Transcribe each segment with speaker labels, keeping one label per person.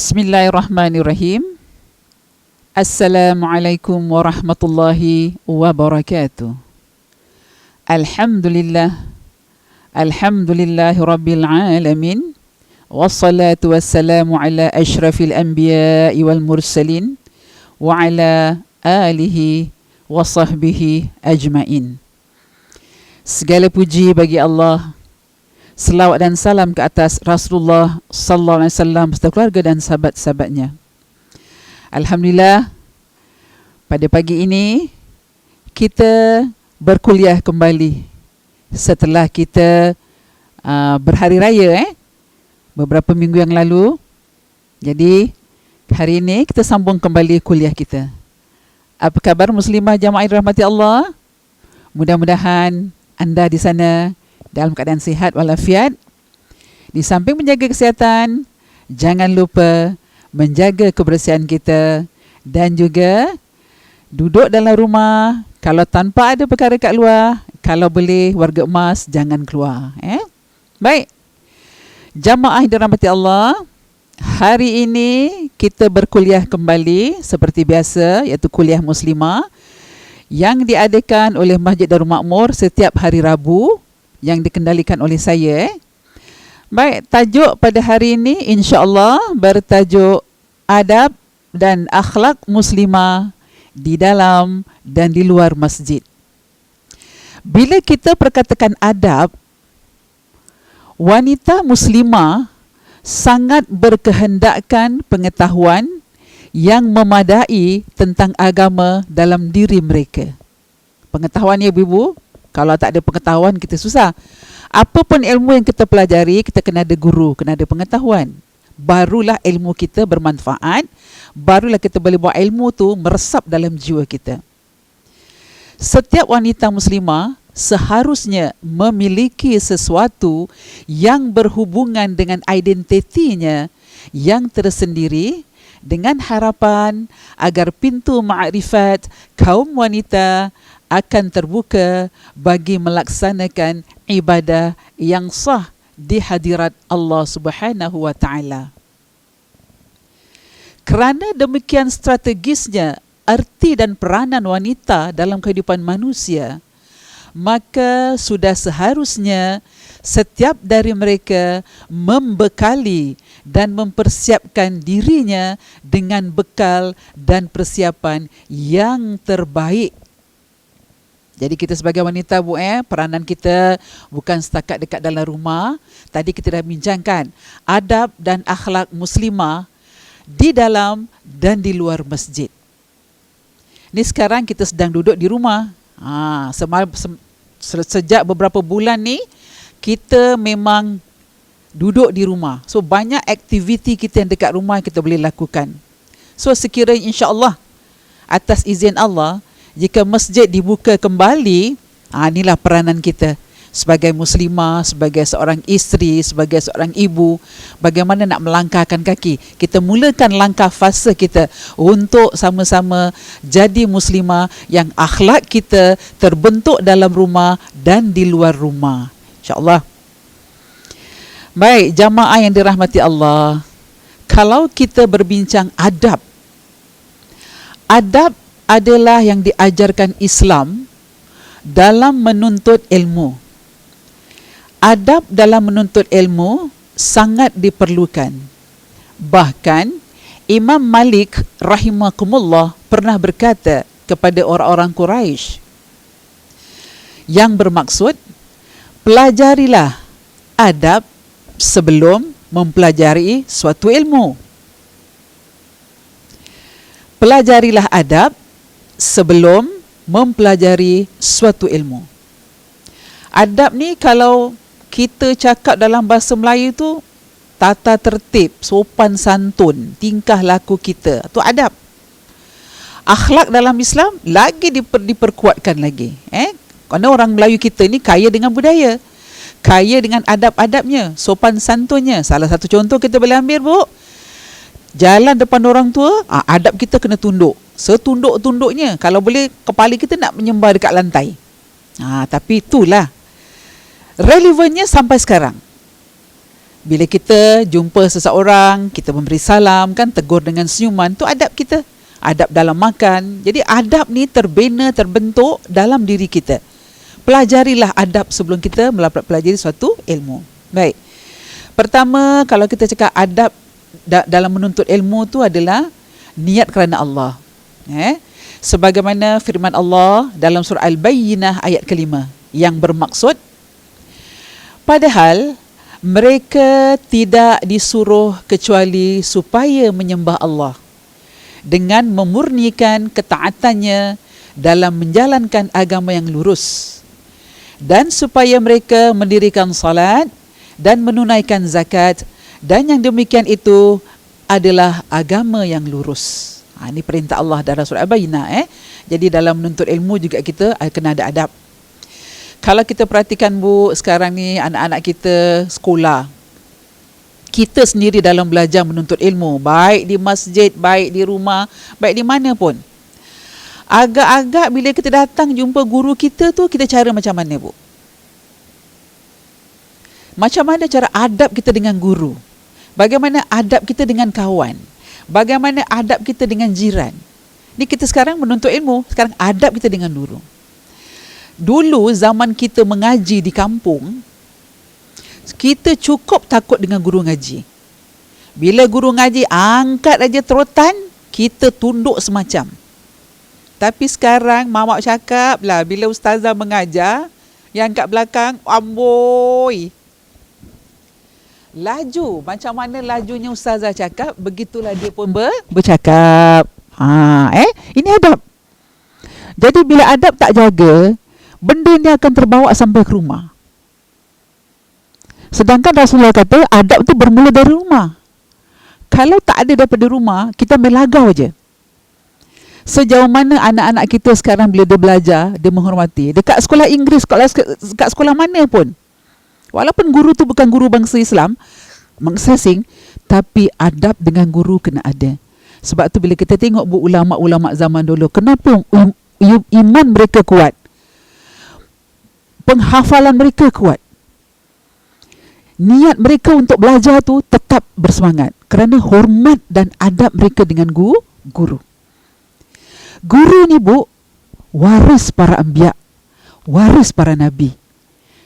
Speaker 1: Bismillahirrahmanirrahim. Assalamualaikum warahmatullahi wabarakatuh. Alhamdulillah. Alhamdulillahi rabbil alamin. Wassalatu wassalamu ala ashrafil anbiya'i wal mursalin wa ala alihi wa sahbihi ajmain. Segala puji bagi Allah. Selawat dan salam ke atas Rasulullah sallallahu alaihi wasallam beserta keluarga dan sahabat-sahabatnya. Alhamdulillah, pada pagi ini kita berkuliah kembali setelah kita berhari raya beberapa minggu yang lalu. Jadi hari ini kita sambung kembali kuliah kita. Apa khabar muslimah jamaah dirahmati Allah? Mudah-mudahan anda di sana dalam keadaan sihat walafiat. Di samping menjaga kesihatan, jangan lupa menjaga kebersihan kita dan juga duduk dalam rumah. Kalau tanpa ada perkara kat luar, kalau boleh warga emas jangan keluar. Baik. Jamaah dirahmati Allah, hari ini kita berkuliah kembali seperti biasa, iaitu kuliah muslimah yang diadakan oleh Masjid Darul Makmur setiap hari Rabu, yang dikendalikan oleh saya. Baik, tajuk pada hari ini insya-Allah bertajuk adab dan akhlak muslimah di dalam dan di luar masjid. Bila kita perkatakan adab, wanita muslimah sangat berkehendakkan pengetahuan yang memadai tentang agama dalam diri mereka. Pengetahuan ya ibu-ibu. Kalau tak ada pengetahuan, kita susah. Apa pun ilmu yang kita pelajari, kita kena ada guru, kena ada pengetahuan. Barulah ilmu kita bermanfaat, barulah kita boleh buat ilmu tu meresap dalam jiwa kita. Setiap wanita muslimah seharusnya memiliki sesuatu yang berhubungan dengan identitinya yang tersendiri, dengan harapan agar pintu ma'rifat kaum wanita akan terbuka bagi melaksanakan ibadah yang sah di hadirat Allah Subhanahu wa taala. Kerana demikian strategisnya arti dan peranan wanita dalam kehidupan manusia, maka sudah seharusnya setiap dari mereka membekali dan mempersiapkan dirinya dengan bekal dan persiapan yang terbaik. Jadi kita sebagai wanita peranan kita bukan setakat dekat dalam rumah. Tadi kita dah bincangkan adab dan akhlak muslimah di dalam dan di luar masjid. Ni sekarang kita sedang duduk di rumah. Sejak beberapa bulan ni kita memang duduk di rumah. So banyak aktiviti kita yang dekat rumah kita boleh lakukan. So sekiranya insya-Allah atas izin Allah, jika masjid dibuka kembali, inilah peranan kita sebagai muslimah, sebagai seorang isteri, sebagai seorang ibu, bagaimana nak melangkahkan kaki. Kita mulakan langkah fasa kita untuk sama-sama jadi muslimah yang akhlak kita terbentuk dalam rumah dan di luar rumah, insya-Allah. Baik, jamaah yang dirahmati Allah, kalau kita berbincang adab, adab adalah yang diajarkan Islam dalam menuntut ilmu. Adab dalam menuntut ilmu sangat diperlukan. Bahkan Imam Malik rahimakumullah pernah berkata kepada orang-orang Quraisy, yang bermaksud, pelajarilah adab sebelum mempelajari suatu ilmu. Pelajarilah adab sebelum mempelajari suatu ilmu. Adab ni kalau kita cakap dalam bahasa Melayu tu, tata tertib, sopan santun, tingkah laku kita, tu adab. Akhlak dalam Islam lagi diperkuatkan lagi. Kerana orang Melayu kita ni kaya dengan budaya, kaya dengan adab-adabnya, sopan santunnya. Salah satu contoh kita boleh ambil, Bu, jalan depan orang tua, adab kita kena tunduk. Setunduk-tunduknya. Kalau boleh, kepala kita nak menyembah dekat lantai. Tapi itulah relevannya sampai sekarang. Bila kita jumpa seseorang, kita memberi salam kan, tegur dengan senyuman, tu adab kita. Adab dalam makan. Jadi adab ni terbina, terbentuk dalam diri kita. Pelajarilah adab sebelum kita pelajari suatu ilmu. Baik. Pertama, kalau kita cakap adab dalam menuntut ilmu tu adalah niat kerana Allah. Sebagaimana firman Allah dalam surah Al-Bayyinah ayat ke-5 yang bermaksud, padahal mereka tidak disuruh kecuali supaya menyembah Allah dengan memurnikan ketaatannya dalam menjalankan agama yang lurus, dan supaya mereka mendirikan salat dan menunaikan zakat, dan yang demikian itu adalah agama yang lurus. Ini perintah Allah dalam surah Al-Bayyinah. Jadi dalam menuntut ilmu juga kita kena ada adab. Kalau kita perhatikan Bu, sekarang ni anak-anak kita sekolah, kita sendiri dalam belajar menuntut ilmu, baik di masjid, baik di rumah, baik di mana pun, agak-agak bila kita datang jumpa guru kita tu, kita cara macam mana Bu? Macam mana cara adab kita dengan guru? Bagaimana adab kita dengan kawan? Bagaimana adab kita dengan jiran? Ni kita sekarang menuntut ilmu, sekarang adab kita dengan guru. Dulu zaman kita mengaji di kampung, kita cukup takut dengan guru ngaji. Bila guru ngaji angkat aja terutan, kita tunduk semacam. Tapi sekarang mamak cakap lah, bila ustazah mengajar, yang kat belakang, amboi, laju. Macam mana lajunya ustazah cakap, begitulah dia pun bercakap. Ini adab. Jadi bila adab tak jaga, benda ni akan terbawa sampai ke rumah. Sedangkan Rasulullah kata adab tu bermula dari rumah. Kalau tak ada daripada rumah, kita melagau je. Sejauh mana anak-anak kita sekarang bila dia belajar, dia menghormati. Dekat sekolah Inggeris, dekat sekolah mana pun, walaupun guru tu bukan guru bangsa Islam, bangsa asing, tapi adab dengan guru kena ada. Sebab tu bila kita tengok bu ulama-ulama zaman dulu, kenapa iman mereka kuat, penghafalan mereka kuat, niat mereka untuk belajar tu tetap bersemangat kerana hormat dan adab mereka dengan guru. Guru ni bu, waris para anbiya, waris para nabi.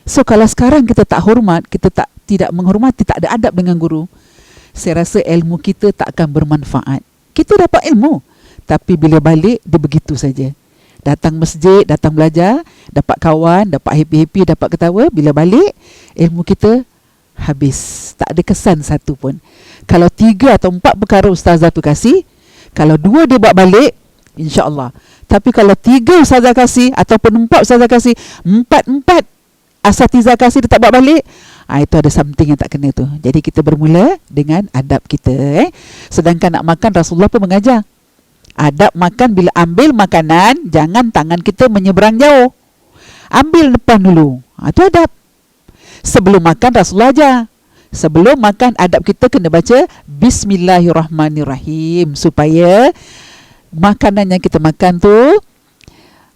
Speaker 1: So kalau sekarang kita tak hormat, kita tidak menghormati, tak ada adab dengan guru, saya rasa ilmu kita tak akan bermanfaat. Kita dapat ilmu, tapi bila balik dia begitu saja. Datang masjid, datang belajar, dapat kawan, dapat happy-happy, dapat ketawa. Bila balik, ilmu kita habis. Tak ada kesan satu pun. Kalau 3 atau 4 perkara ustazah tu kasih, kalau 2 dia buat balik, insya-Allah. Tapi kalau 3 ustazah kasih ataupun 4 ustazah kasih, 4 asatizah kasih dia tak buat balik, itu ada something yang tak kena tu. Jadi kita bermula dengan adab kita. Sedangkan nak makan, Rasulullah pun mengajar adab makan. Bila ambil makanan, jangan tangan kita menyeberang jauh, ambil depan dulu. Itu adab. Sebelum makan Rasulullah ajar, sebelum makan adab kita kena baca Bismillahirrahmanirrahim, supaya makanan yang kita makan tu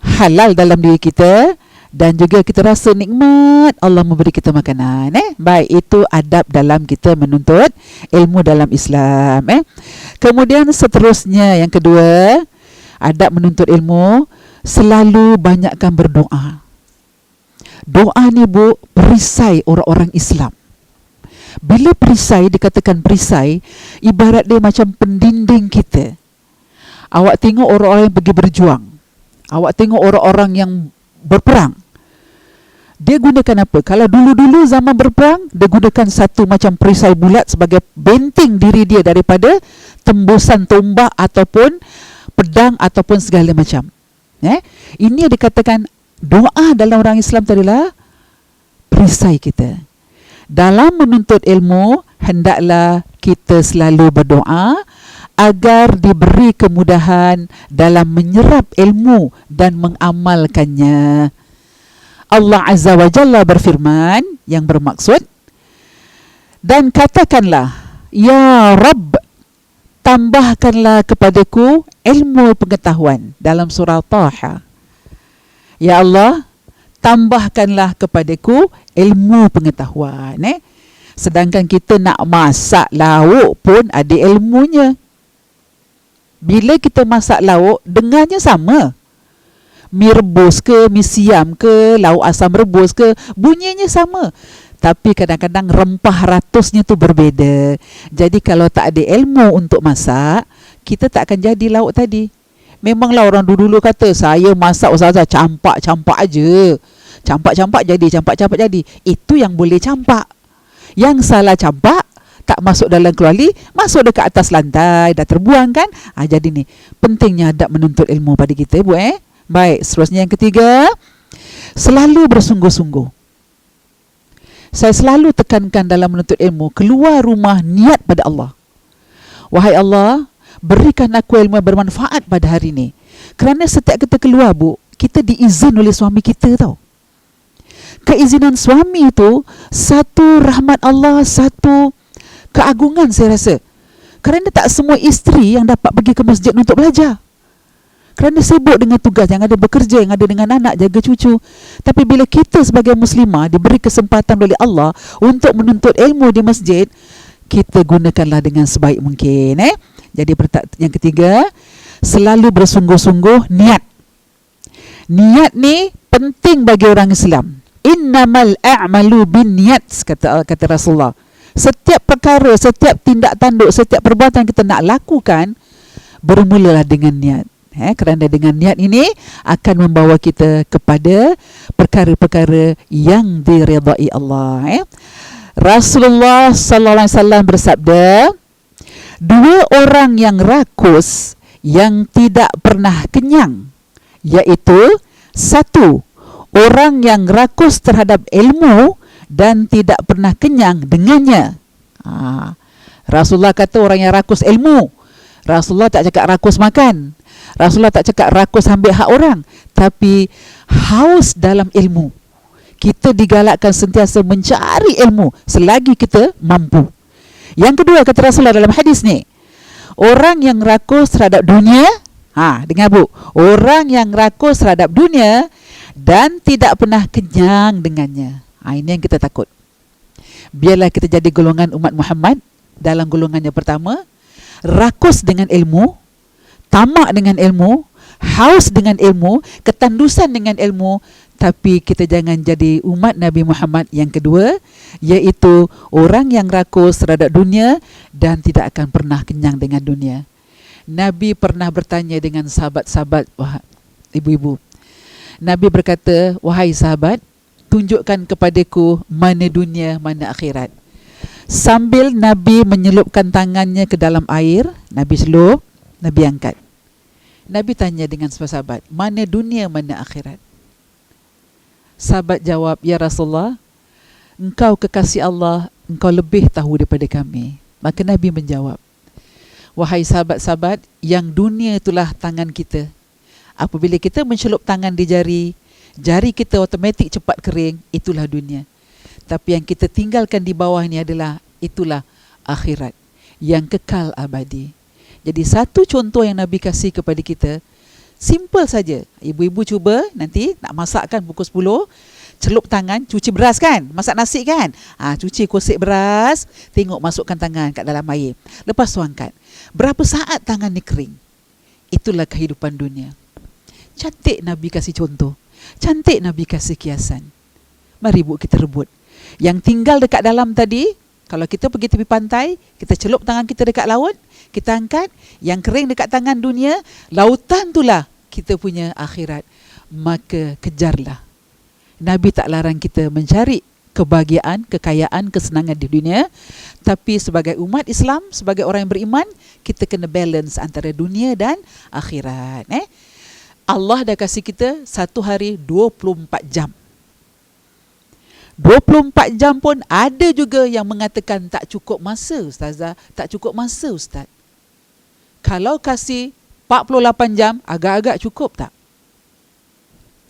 Speaker 1: halal dalam diri kita, dan juga kita rasa nikmat Allah memberi kita makanan. Baik, itu adab dalam kita menuntut ilmu dalam Islam. Kemudian seterusnya, yang kedua, adab menuntut ilmu, selalu banyakkan berdoa. Doa ni bu, perisai orang-orang Islam. Bila perisai, dikatakan perisai, ibarat dia macam pendinding kita. Awak tengok orang-orang yang pergi berjuang, awak tengok orang-orang yang berperang, dia gunakan apa? Kalau dulu-dulu zaman berperang, dia gunakan satu macam perisai bulat sebagai benteng diri dia daripada tembusan tombak ataupun pedang ataupun segala macam. Ini dikatakan doa dalam orang Islam adalah perisai kita. Dalam menuntut ilmu, hendaklah kita selalu berdoa agar diberi kemudahan dalam menyerap ilmu dan mengamalkannya. Allah Azza wa Jalla berfirman yang bermaksud, dan katakanlah, Ya Rabb, tambahkanlah kepadaku ilmu pengetahuan, dalam surah Taha. Ya Allah, tambahkanlah kepadaku ilmu pengetahuan. Sedangkan kita nak masak lauk pun ada ilmunya. Bila kita masak lauk, dengannya sama. Mi rebus ke, mi siam ke, lauk asam rebus ke, bunyinya sama. Tapi kadang-kadang rempah ratusnya tu berbeza. Jadi kalau tak ada ilmu untuk masak, kita tak akan jadi lauk tadi. Memanglah orang dulu kata, saya masak ustazah campak-campak aja. Campak-campak jadi. Itu yang boleh campak. Yang salah campak, tak masuk dalam keluarli, masuk dekat atas lantai, dah terbuang kan. Jadi ni, pentingnya adab menuntut ilmu pada kita, Ibu. Baik, seterusnya yang ketiga, selalu bersungguh-sungguh. Saya selalu tekankan dalam menuntut ilmu, keluar rumah niat pada Allah. Wahai Allah, berikan aku ilmu yang bermanfaat pada hari ini. Kerana setiap kita keluar, Bu, kita diizin oleh suami kita tau. Keizinan suami itu satu rahmat Allah, satu keagungan saya rasa. Kerana tak semua isteri yang dapat pergi ke masjid untuk belajar. Kerana sibuk dengan tugas, yang ada bekerja, yang ada dengan anak, jaga cucu. Tapi bila kita sebagai muslimah diberi kesempatan oleh Allah untuk menuntut ilmu di masjid, kita gunakanlah dengan sebaik mungkin. Jadi yang ketiga, selalu bersungguh-sungguh niat. Niat ni penting bagi orang Islam. Innamal a'malu bin niyat, kata Rasulullah. Setiap perkara, setiap tindak tanduk, setiap perbuatan kita nak lakukan, bermulalah dengan niat. Kerana dengan niat ini akan membawa kita kepada perkara-perkara yang diridai Allah. Rasulullah sallallahu alaihi wasallam bersabda, dua orang yang rakus yang tidak pernah kenyang, iaitu satu, orang yang rakus terhadap ilmu dan tidak pernah kenyang dengannya. Rasulullah kata orang yang rakus ilmu. Rasulullah tak cakap rakus makan. Rasulullah tak cakap rakus ambil hak orang. Tapi haus dalam ilmu. Kita digalakkan sentiasa mencari ilmu selagi kita mampu. Yang kedua, kata Rasulullah dalam hadis ni, orang yang rakus terhadap dunia, dengar Bu, orang yang rakus terhadap dunia dan tidak pernah kenyang dengannya. Ini yang kita takut. Biarlah kita jadi golongan umat Muhammad dalam golongannya pertama, rakus dengan ilmu, tamak dengan ilmu, haus dengan ilmu, ketandusan dengan ilmu. Tapi kita jangan jadi umat Nabi Muhammad yang kedua, iaitu orang yang rakus terhadap dunia dan tidak akan pernah kenyang dengan dunia. Nabi pernah bertanya dengan sahabat-sahabat, ibu-ibu. Nabi berkata, wahai sahabat, tunjukkan kepadaku mana dunia, mana akhirat. Sambil Nabi menyelupkan tangannya ke dalam air, Nabi selup, Nabi angkat. Nabi tanya dengan sahabat, mana dunia, mana akhirat? Sahabat jawab, ya Rasulullah, engkau kekasih Allah, engkau lebih tahu daripada kami. Maka Nabi menjawab, wahai sahabat-sahabat, yang dunia itulah tangan kita. Apabila kita mencelup tangan di jari kita automatik cepat kering, itulah dunia. Tapi yang kita tinggalkan di bawah ni itulah akhirat yang kekal abadi. Jadi satu contoh yang Nabi kasih kepada kita, simple saja. Ibu-ibu cuba nanti nak masak kan pukul 10, celup tangan, cuci beras kan, masak nasi kan, cuci kosek beras, tengok masukkan tangan kat dalam air, lepas tu angkat. Berapa saat tangan ni kering? Itulah kehidupan dunia. Cantik Nabi kasih contoh, cantik Nabi kasih kiasan. Mari Bu kita rebut. Yang tinggal dekat dalam tadi, kalau kita pergi tepi pantai, kita celup tangan kita dekat laut, kita angkat. Yang kering dekat tangan dunia, lautan itulah kita punya akhirat. Maka kejarlah. Nabi tak larang kita mencari kebahagiaan, kekayaan, kesenangan di dunia. Tapi sebagai umat Islam, sebagai orang yang beriman, kita kena balance antara dunia dan akhirat. Allah dah kasih kita satu hari 24 jam. 24 jam pun ada juga yang mengatakan tak cukup masa, Ustazah. Tak cukup masa, Ustaz. Kalau kasih 48 jam, agak-agak cukup tak?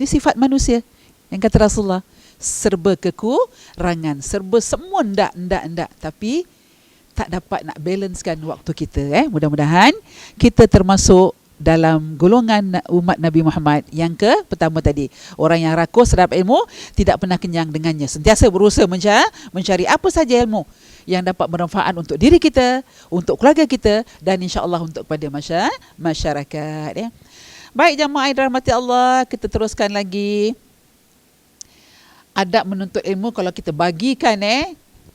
Speaker 1: Ini sifat manusia. Yang kata Rasulullah, serba kekurangan, serba semua ndak. Tapi tak dapat nak balancekan waktu kita. Mudah-mudahan kita termasuk dalam golongan umat Nabi Muhammad yang pertama tadi, orang yang rakus terhadap ilmu, tidak pernah kenyang dengannya, sentiasa berusaha mencari apa saja ilmu yang dapat bermanfaat untuk diri kita, untuk keluarga kita, dan insya-Allah untuk kepada masyarakat, ya. Baik jamaah yang dirahmati Allah, kita teruskan lagi. Adab menuntut ilmu kalau kita bagikan,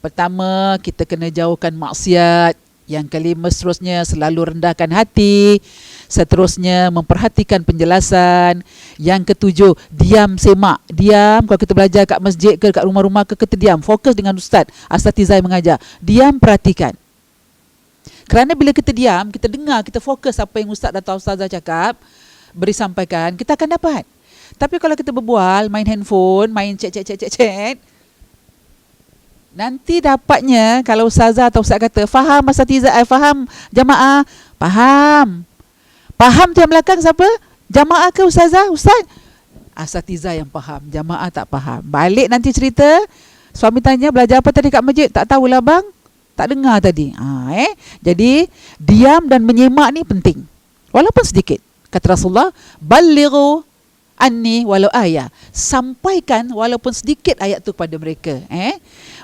Speaker 1: pertama, kita kena jauhkan maksiat. Yang kelima, seterusnya selalu rendahkan hati. Seterusnya memperhatikan penjelasan. Yang ketujuh, diam semak. Diam kalau kita belajar kat masjid ke kat rumah-rumah ke, kita diam, fokus dengan ustaz, asatizah yang mengajar. Diam, perhatikan. Kerana bila kita diam, kita dengar, kita fokus apa yang ustaz atau ustazah cakap, beri sampaikan, kita akan dapat. Tapi kalau kita berbual, main handphone, main chat, nanti dapatnya kalau ustazah atau ustaz kata, faham asatizah, faham jamaah, faham tu yang belakang siapa? Jamaah ke ustazah? Ustaz? Asatizah yang faham, jamaah tak faham. Balik nanti cerita, suami tanya, belajar apa tadi kat masjid? Tak tahulah bang, tak dengar tadi. Jadi diam dan menyemak ni penting, walaupun sedikit. Kata Rasulullah, balighu anni walau ayat, sampaikan walaupun sedikit ayat tu kepada mereka.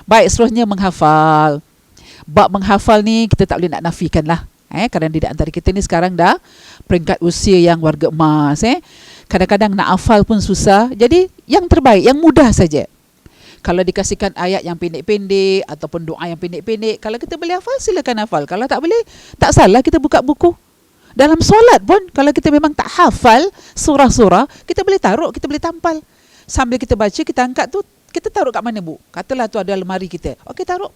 Speaker 1: Baik, seterusnya menghafal. Bab menghafal ni kita tak boleh nak nafikan lah, kerana di antara kita ni sekarang dah peringkat usia yang warga emas. Kadang-kadang nak hafal pun susah. Jadi yang terbaik, yang mudah saja. Kalau dikasihkan ayat yang pendek-pendek ataupun doa yang pendek-pendek, kalau kita boleh hafal, silakan hafal. Kalau tak boleh, tak salah kita buka buku. Dalam solat pun, kalau kita memang tak hafal surah-surah, kita boleh taruh, kita boleh tampal. Sambil kita baca, kita angkat tu, kita taruh kat mana bu? Katalah tu ada lemari kita. Okey, taruh.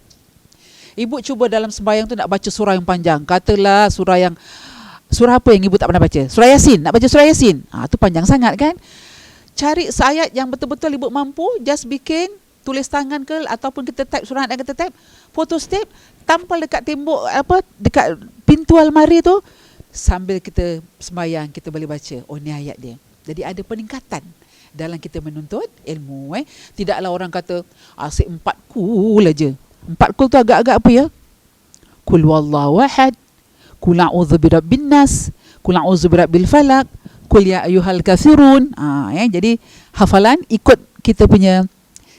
Speaker 1: Ibu cuba dalam sembahyang tu nak baca surah yang panjang. Katalah surah apa yang ibu tak pernah baca? Surah Yasin, nak baca surah Yasin. Tu panjang sangat kan? Cari ayat yang betul-betul ibu mampu, just bikin, tulis tangan ke, ataupun kita type surah yang kita type, foto step, tampal dekat tembok, dekat pintu almari tu. Sambil kita sembahyang, kita boleh baca, oh ni ayat dia. Jadi ada peningkatan dalam kita menuntut ilmu. Tidaklah orang kata asyik 4 kul aja. 4 kul tu agak-agak apa ya? Kul wallahu ahad, kul a'udzu birabbin nas, kul a'udzu birabbil falaq, kul ya ayyuhal kafirun. Jadi hafalan ikut kita punya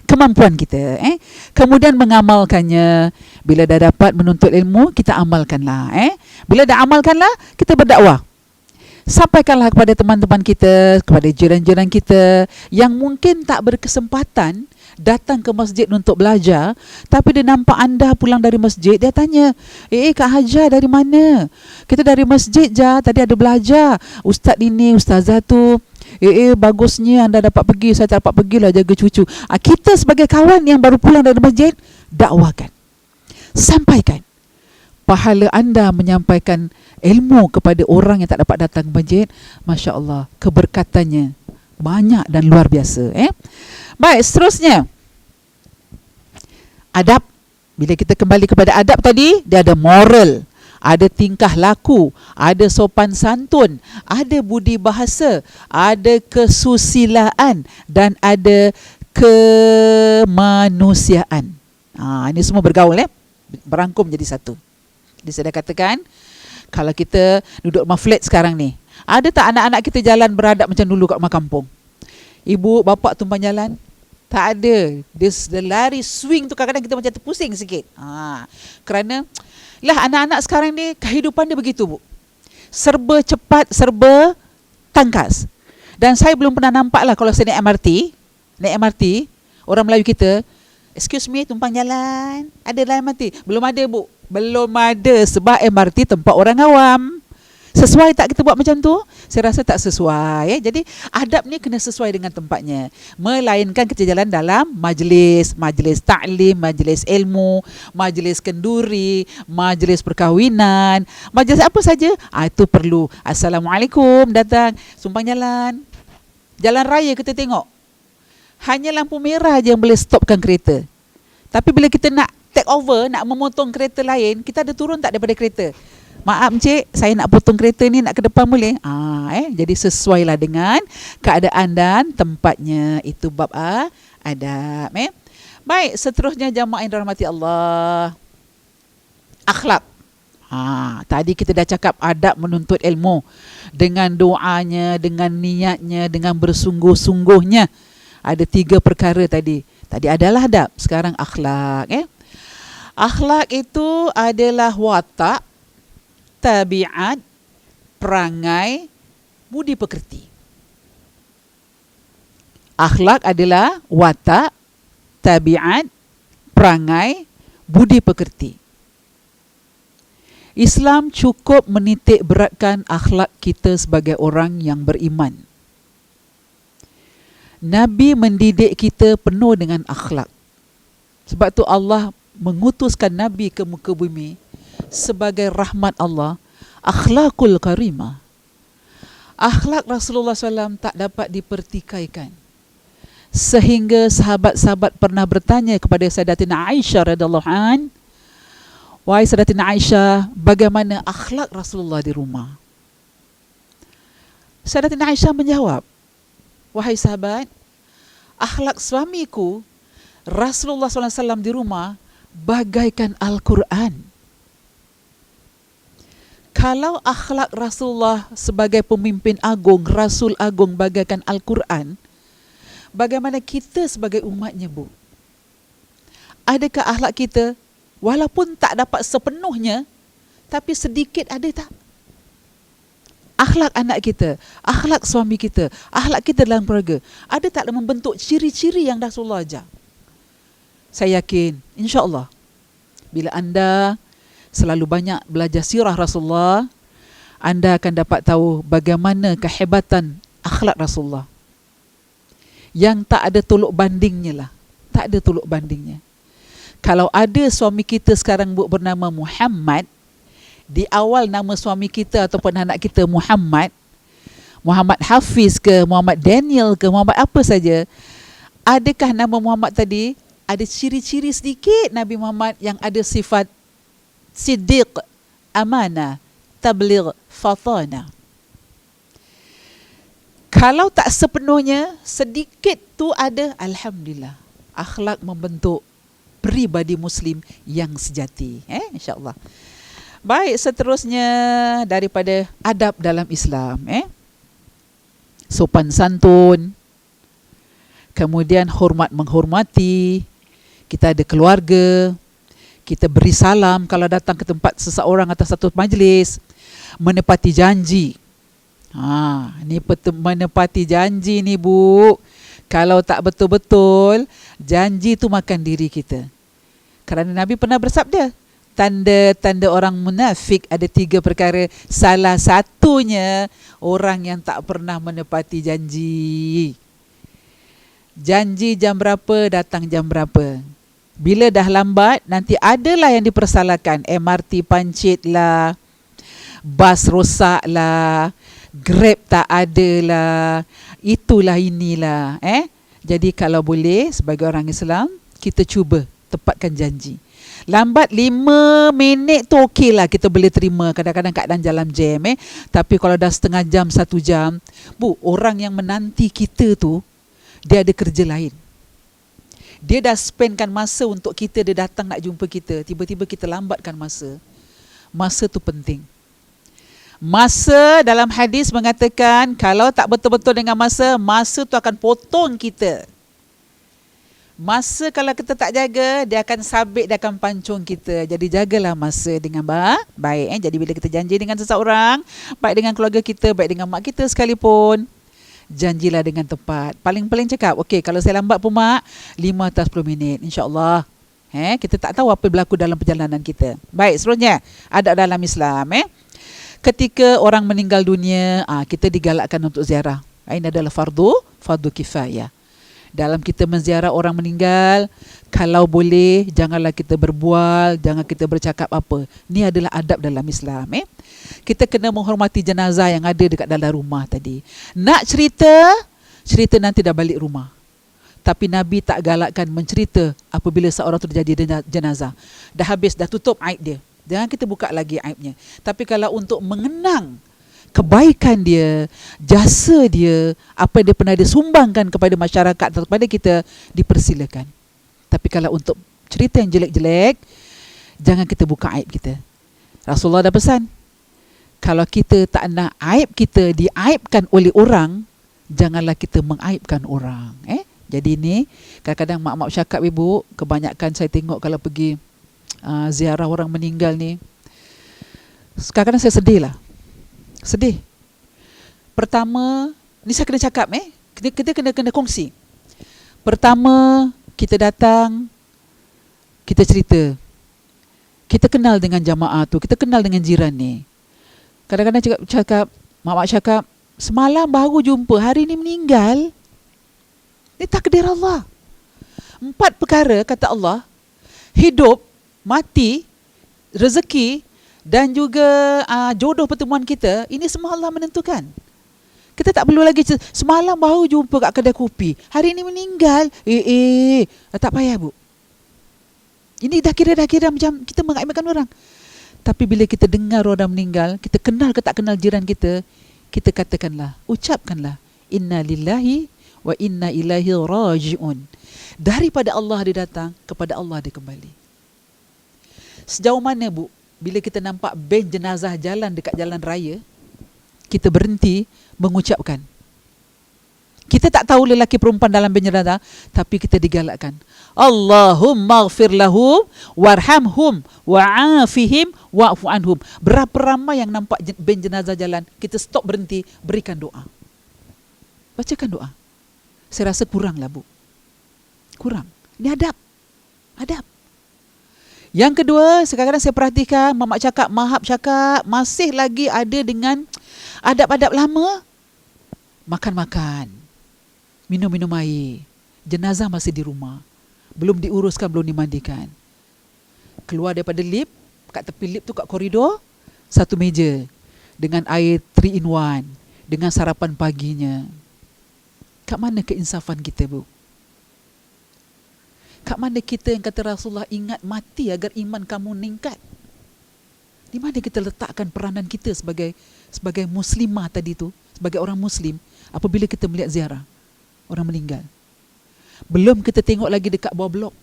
Speaker 1: kemampuan kita. Kemudian mengamalkannya. Bila dah dapat menuntut ilmu, kita amalkanlah. Bila dah amalkanlah, kita berdakwah. Sampaikanlah kepada teman-teman kita, kepada jiran-jiran kita yang mungkin tak berkesempatan datang ke masjid untuk belajar, tapi dia nampak anda pulang dari masjid, dia tanya, Kak Hajar dari mana? Kita dari masjid je, tadi ada belajar. Ustaz ini, ustazah tu, bagusnya anda dapat pergi, saya tak dapat pergilah jaga cucu. Kita sebagai kawan yang baru pulang dari masjid, dakwakan, sampaikan. Pahala anda menyampaikan ilmu kepada orang yang tak dapat datang ke masjid, Masya Allah, keberkatannya banyak dan luar biasa. Baik, seterusnya adab. Bila kita kembali kepada adab tadi, dia ada moral, ada tingkah laku, ada sopan santun, ada budi bahasa, ada kesusilaan, dan ada kemanusiaan. Ini semua bergaul, berangkum jadi satu. Jadi saya dah katakan, kalau kita duduk rumah flat sekarang ni, ada tak anak-anak kita jalan beradab macam dulu kat rumah kampung? Ibu, bapa tumpang jalan? Tak ada. Dia lari swing tu, kadang-kadang kita macam terpusing sikit. Kerana lah anak-anak sekarang ni kehidupan dia begitu bu. Serba cepat, serba tangkas. Dan saya belum pernah nampak lah kalau saya naik MRT, orang Melayu kita, excuse me, tumpang jalan. Ada dalam MRT? Belum ada bu. Belum ada, sebab MRT tempat orang awam. Sesuai tak kita buat macam tu? Saya rasa tak sesuai. Jadi adab ni kena sesuai dengan tempatnya. Melainkan kita jalan dalam majlis ta'lim, majlis ilmu, majlis kenduri, majlis perkahwinan, majlis apa saja, itu perlu. Assalamualaikum, datang, sumpang jalan. Jalan raya kita tengok, hanya lampu merah je yang boleh stopkan kereta. Tapi bila kita nak take over, nak memotong kereta lain, kita ada turun tak daripada kereta? Maaf encik, saya nak potong kereta ni, nak ke depan boleh? Jadi sesuailah dengan keadaan dan tempatnya. Itu bab adab. Baik, seterusnya jamaah yang dirahmati Allah, akhlak. Tadi kita dah cakap adab menuntut ilmu. Dengan doanya, dengan niatnya, dengan bersungguh-sungguhnya. Ada 3 perkara tadi. Tadi adalah adab, sekarang akhlak. Akhlak itu adalah watak, tabiat, perangai, budi pekerti. Akhlak adalah watak, tabiat, perangai, budi pekerti. Islam cukup menitik beratkan akhlak kita sebagai orang yang beriman. Nabi mendidik kita penuh dengan akhlak. Sebab tu Allah mengutuskan Nabi ke muka bumi sebagai rahmat Allah, akhlakul karimah. Akhlak Rasulullah SAW tak dapat dipertikaikan. Sehingga sahabat-sahabat pernah bertanya kepada Sayyidatina Aisyah radhiyallahu an, wahai Sayyidatina Aisyah, bagaimana akhlak Rasulullah di rumah? Sayyidatina Aisyah menjawab, wahai sahabat, akhlak suamiku Rasulullah SAW di rumah bagaikan Al-Quran. Kalau akhlak Rasulullah sebagai pemimpin agung, Rasul agung bagaikan Al-Quran, bagaimana kita sebagai umatnya, Bu? Adakah akhlak kita walaupun tak dapat sepenuhnya, tapi sedikit ada tak? Akhlak anak kita, akhlak suami kita, akhlak kita dalam keluarga, ada tak membentuk ciri-ciri yang Rasulullah ajar? Saya yakin, insya-Allah, bila anda selalu banyak belajar sirah Rasulullah, anda akan dapat tahu bagaimana kehebatan akhlak Rasulullah. Yang tak ada tolok bandingnya lah. Tak ada tolok bandingnya. Kalau ada suami kita sekarang, Bu, bernama Muhammad, di awal nama suami kita ataupun anak kita Muhammad Hafiz ke, Muhammad Daniel ke, Muhammad apa saja, adakah nama Muhammad tadi ada ciri-ciri sedikit Nabi Muhammad yang ada sifat siddiq, amanah, tabligh, fatana? Kalau tak sepenuhnya, sedikit tu ada, alhamdulillah, akhlak membentuk peribadi Muslim yang sejati. InsyaAllah. Baik, seterusnya daripada adab dalam Islam. Sopan santun, kemudian hormat menghormati, kita ada keluarga, kita beri salam kalau datang ke tempat seseorang atau satu majlis, menepati janji. Ni menepati janji ni, Bu. Kalau tak betul-betul, janji tu makan diri kita. Kerana Nabi pernah bersabda, tanda-tanda orang munafik ada 3 perkara. Salah satunya orang yang tak pernah menepati janji. Janji jam berapa, datang jam berapa. Bila dah lambat, nanti adalah yang dipersalahkan. MRT pancit lah, bas rosak lah, Grab tak ada lah, itulah inilah. Jadi kalau boleh, sebagai orang Islam, kita cuba tepatkan janji. Lambat 5 minit tu okey lah, kita boleh terima. Kadang-kadang kat dalam jalan jam. Tapi kalau dah setengah jam, 1 jam, Bu, orang yang menanti kita tu, dia ada kerja lain. Dia dah spendkan masa untuk kita, dia datang nak jumpa kita, tiba-tiba kita lambatkan masa. Masa tu penting. Masa dalam hadis mengatakan, kalau tak betul-betul dengan masa, masa tu akan potong kita. Masa kalau kita tak jaga, dia akan sabit, dia akan pancung kita. Jadi jagalah masa dengan baik. Jadi bila kita janji dengan seseorang, baik dengan keluarga kita, baik dengan mak kita sekalipun, janjilah dengan tepat. Paling-paling cakap, okey, kalau saya lambat pun mak, 5 atau 10 minit, insya-Allah. Kita tak tahu apa berlaku dalam perjalanan kita. Baik, seterusnya, adab dalam Islam. Ketika orang meninggal dunia, kita digalakkan untuk ziarah. Ini adalah fardu kifayah. Dalam kita menziarah orang meninggal, kalau boleh, janganlah kita berbual, jangan kita bercakap apa. Ini adalah adab dalam Islam. Kita kena menghormati jenazah yang ada dekat dalam rumah tadi. Nak cerita nanti dah balik rumah. Tapi Nabi tak galakkan mencerita apabila seorang tu jadi jenazah. Dah habis, dah tutup aib dia. Jangan kita buka lagi aibnya. Tapi kalau untuk mengenang kebaikan dia, jasa dia, apa dia pernah disumbangkan kepada masyarakat atau kepada kita, dipersilakan. Tapi kalau untuk cerita yang jelek-jelek, jangan kita buka aib kita. Rasulullah dah pesan, kalau kita tak nak aib kita diaibkan oleh orang, janganlah kita mengaibkan orang. Jadi ni kadang-kadang mak-mak cakap, ibu, kebanyakan saya tengok kalau pergi ziarah orang meninggal ni, kadang-kadang saya sedih lah. Sedih. Pertama, ni saya kena cakap, kita kena kongsi. Pertama, kita datang, kita cerita, kita kenal dengan jamaah tu, kita kenal dengan jiran ni. Kadang-kadang cakap mak-mak cakap, semalam baru jumpa, hari ni meninggal. Ini takdir Allah. 4 perkara kata Allah, hidup, mati, rezeki dan juga jodoh pertemuan kita, ini semua Allah menentukan. Kita tak perlu lagi semalam baru jumpa kat kedai kopi, hari ini meninggal. Tak payah, bu. Ini dah kira macam kita mengaibkan orang. Tapi bila kita dengar orang meninggal, kita kenal ke tak kenal jiran kita, kita katakanlah, ucapkanlah, inna lillahi wa inna ilaihi raji'un. Daripada Allah dia datang, kepada Allah dia kembali. Sejauh mana, bu, bila kita nampak ben jenazah jalan dekat jalan raya, kita berhenti mengucapkan. Kita tak tahu lelaki perempuan dalam ben jenazah, tapi kita digalakkan, Allahumma ghfir lahum warhamhum wa'afihim wa'fu anhum. Berapa ramai yang nampak ben jenazah jalan, kita stop, berhenti, berikan doa, bacakan doa. Saya rasa kurang lah, bu. Kurang. Ini adab. Yang kedua, sekarang saya perhatikan mamak cakap, mahap cakap, masih lagi ada dengan adab-adab lama. Makan-makan, minum-minum air, jenazah masih di rumah, belum diuruskan, belum dimandikan. Keluar daripada lift, kat tepi lift tu, kat koridor, satu meja dengan air 3 in 1, dengan sarapan paginya. Kat mana keinsafan kita, bu? Kat mana kita yang kata Rasulullah, ingat mati agar iman kamu meningkat? Di mana kita letakkan peranan kita sebagai muslimah tadi tu, sebagai orang muslim, apabila kita melihat ziarah orang meninggal? Belum kita tengok lagi dekat bawah blok.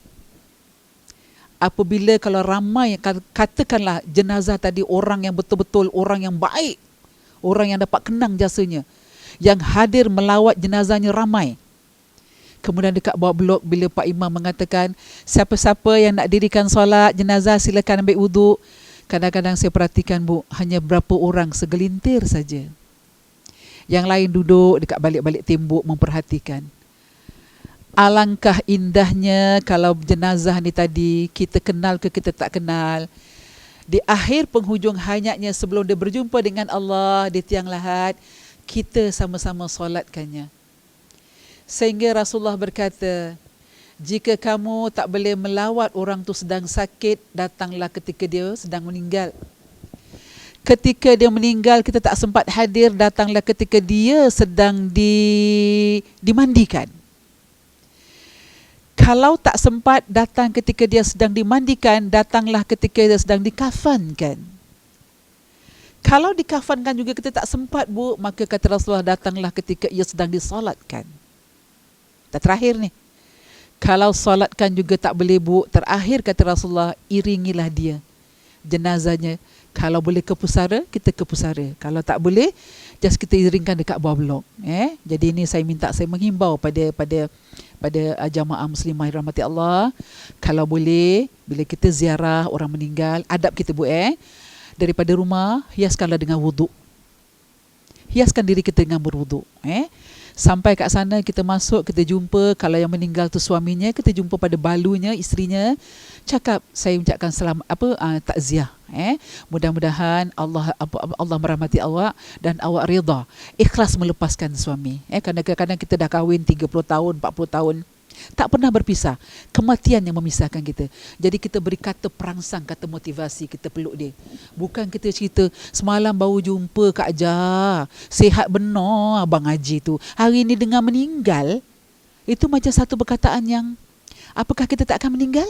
Speaker 1: Apabila kalau ramai, katakanlah jenazah tadi orang yang betul-betul orang yang baik, orang yang dapat kenang jasanya, yang hadir melawat jenazahnya ramai. Kemudian dekat bawah blok, bila Pak Imam mengatakan, siapa-siapa yang nak dirikan solat jenazah silakan ambil wuduk. Kadang-kadang saya perhatikan, bu, hanya berapa orang, segelintir saja. Yang lain duduk dekat balik-balik tembok memperhatikan. Alangkah indahnya kalau jenazah ni tadi, kita kenal ke kita tak kenal, di akhir penghujung hayatnya, sebelum dia berjumpa dengan Allah di tiang lahat, kita sama-sama solatkannya. Sehingga Rasulullah berkata, jika kamu tak boleh melawat orang tu sedang sakit, datanglah ketika dia sedang meninggal. Ketika dia meninggal, kita tak sempat hadir, datanglah ketika dia sedang dimandikan. Kalau tak sempat datang ketika dia sedang dimandikan, datanglah ketika dia sedang dikafankan. Kalau dikafankan juga kita tak sempat, bu, maka kata Rasulullah, datanglah ketika ia sedang disolatkan. Dan terakhir ni, kalau solatkan juga tak boleh, bu, terakhir kata Rasulullah, iringilah dia, jenazahnya. Kalau boleh ke pusara, kita ke pusara. Kalau tak boleh, just kita iringkan dekat bawah blok. Jadi ini saya menghimbau pada jamaah muslimah yang rahmati Allah, kalau boleh, bila kita ziarah orang meninggal, adab kita, bu, daripada rumah, hiaskanlah dengan wuduk. Hiaskan diri kita dengan berwuduk. Sampai kat sana, kita masuk, kita jumpa, kalau yang meninggal tu suaminya, kita jumpa pada balunya, isterinya, cakap, saya ucapkan takziah. Mudah-mudahan Allah merahmati awak dan awak rida, ikhlas melepaskan suami. Kadang-kadang kita dah kahwin 30 tahun, 40 tahun, tak pernah berpisah. Kematian yang memisahkan kita. Jadi kita beri kata perangsang, kata motivasi, kita peluk dia. Bukan kita cerita, semalam baru jumpa Kak Jah, sihat benar Abang Haji tu, hari ni dengar meninggal. Itu macam satu perkataan yang, apakah kita tak akan meninggal?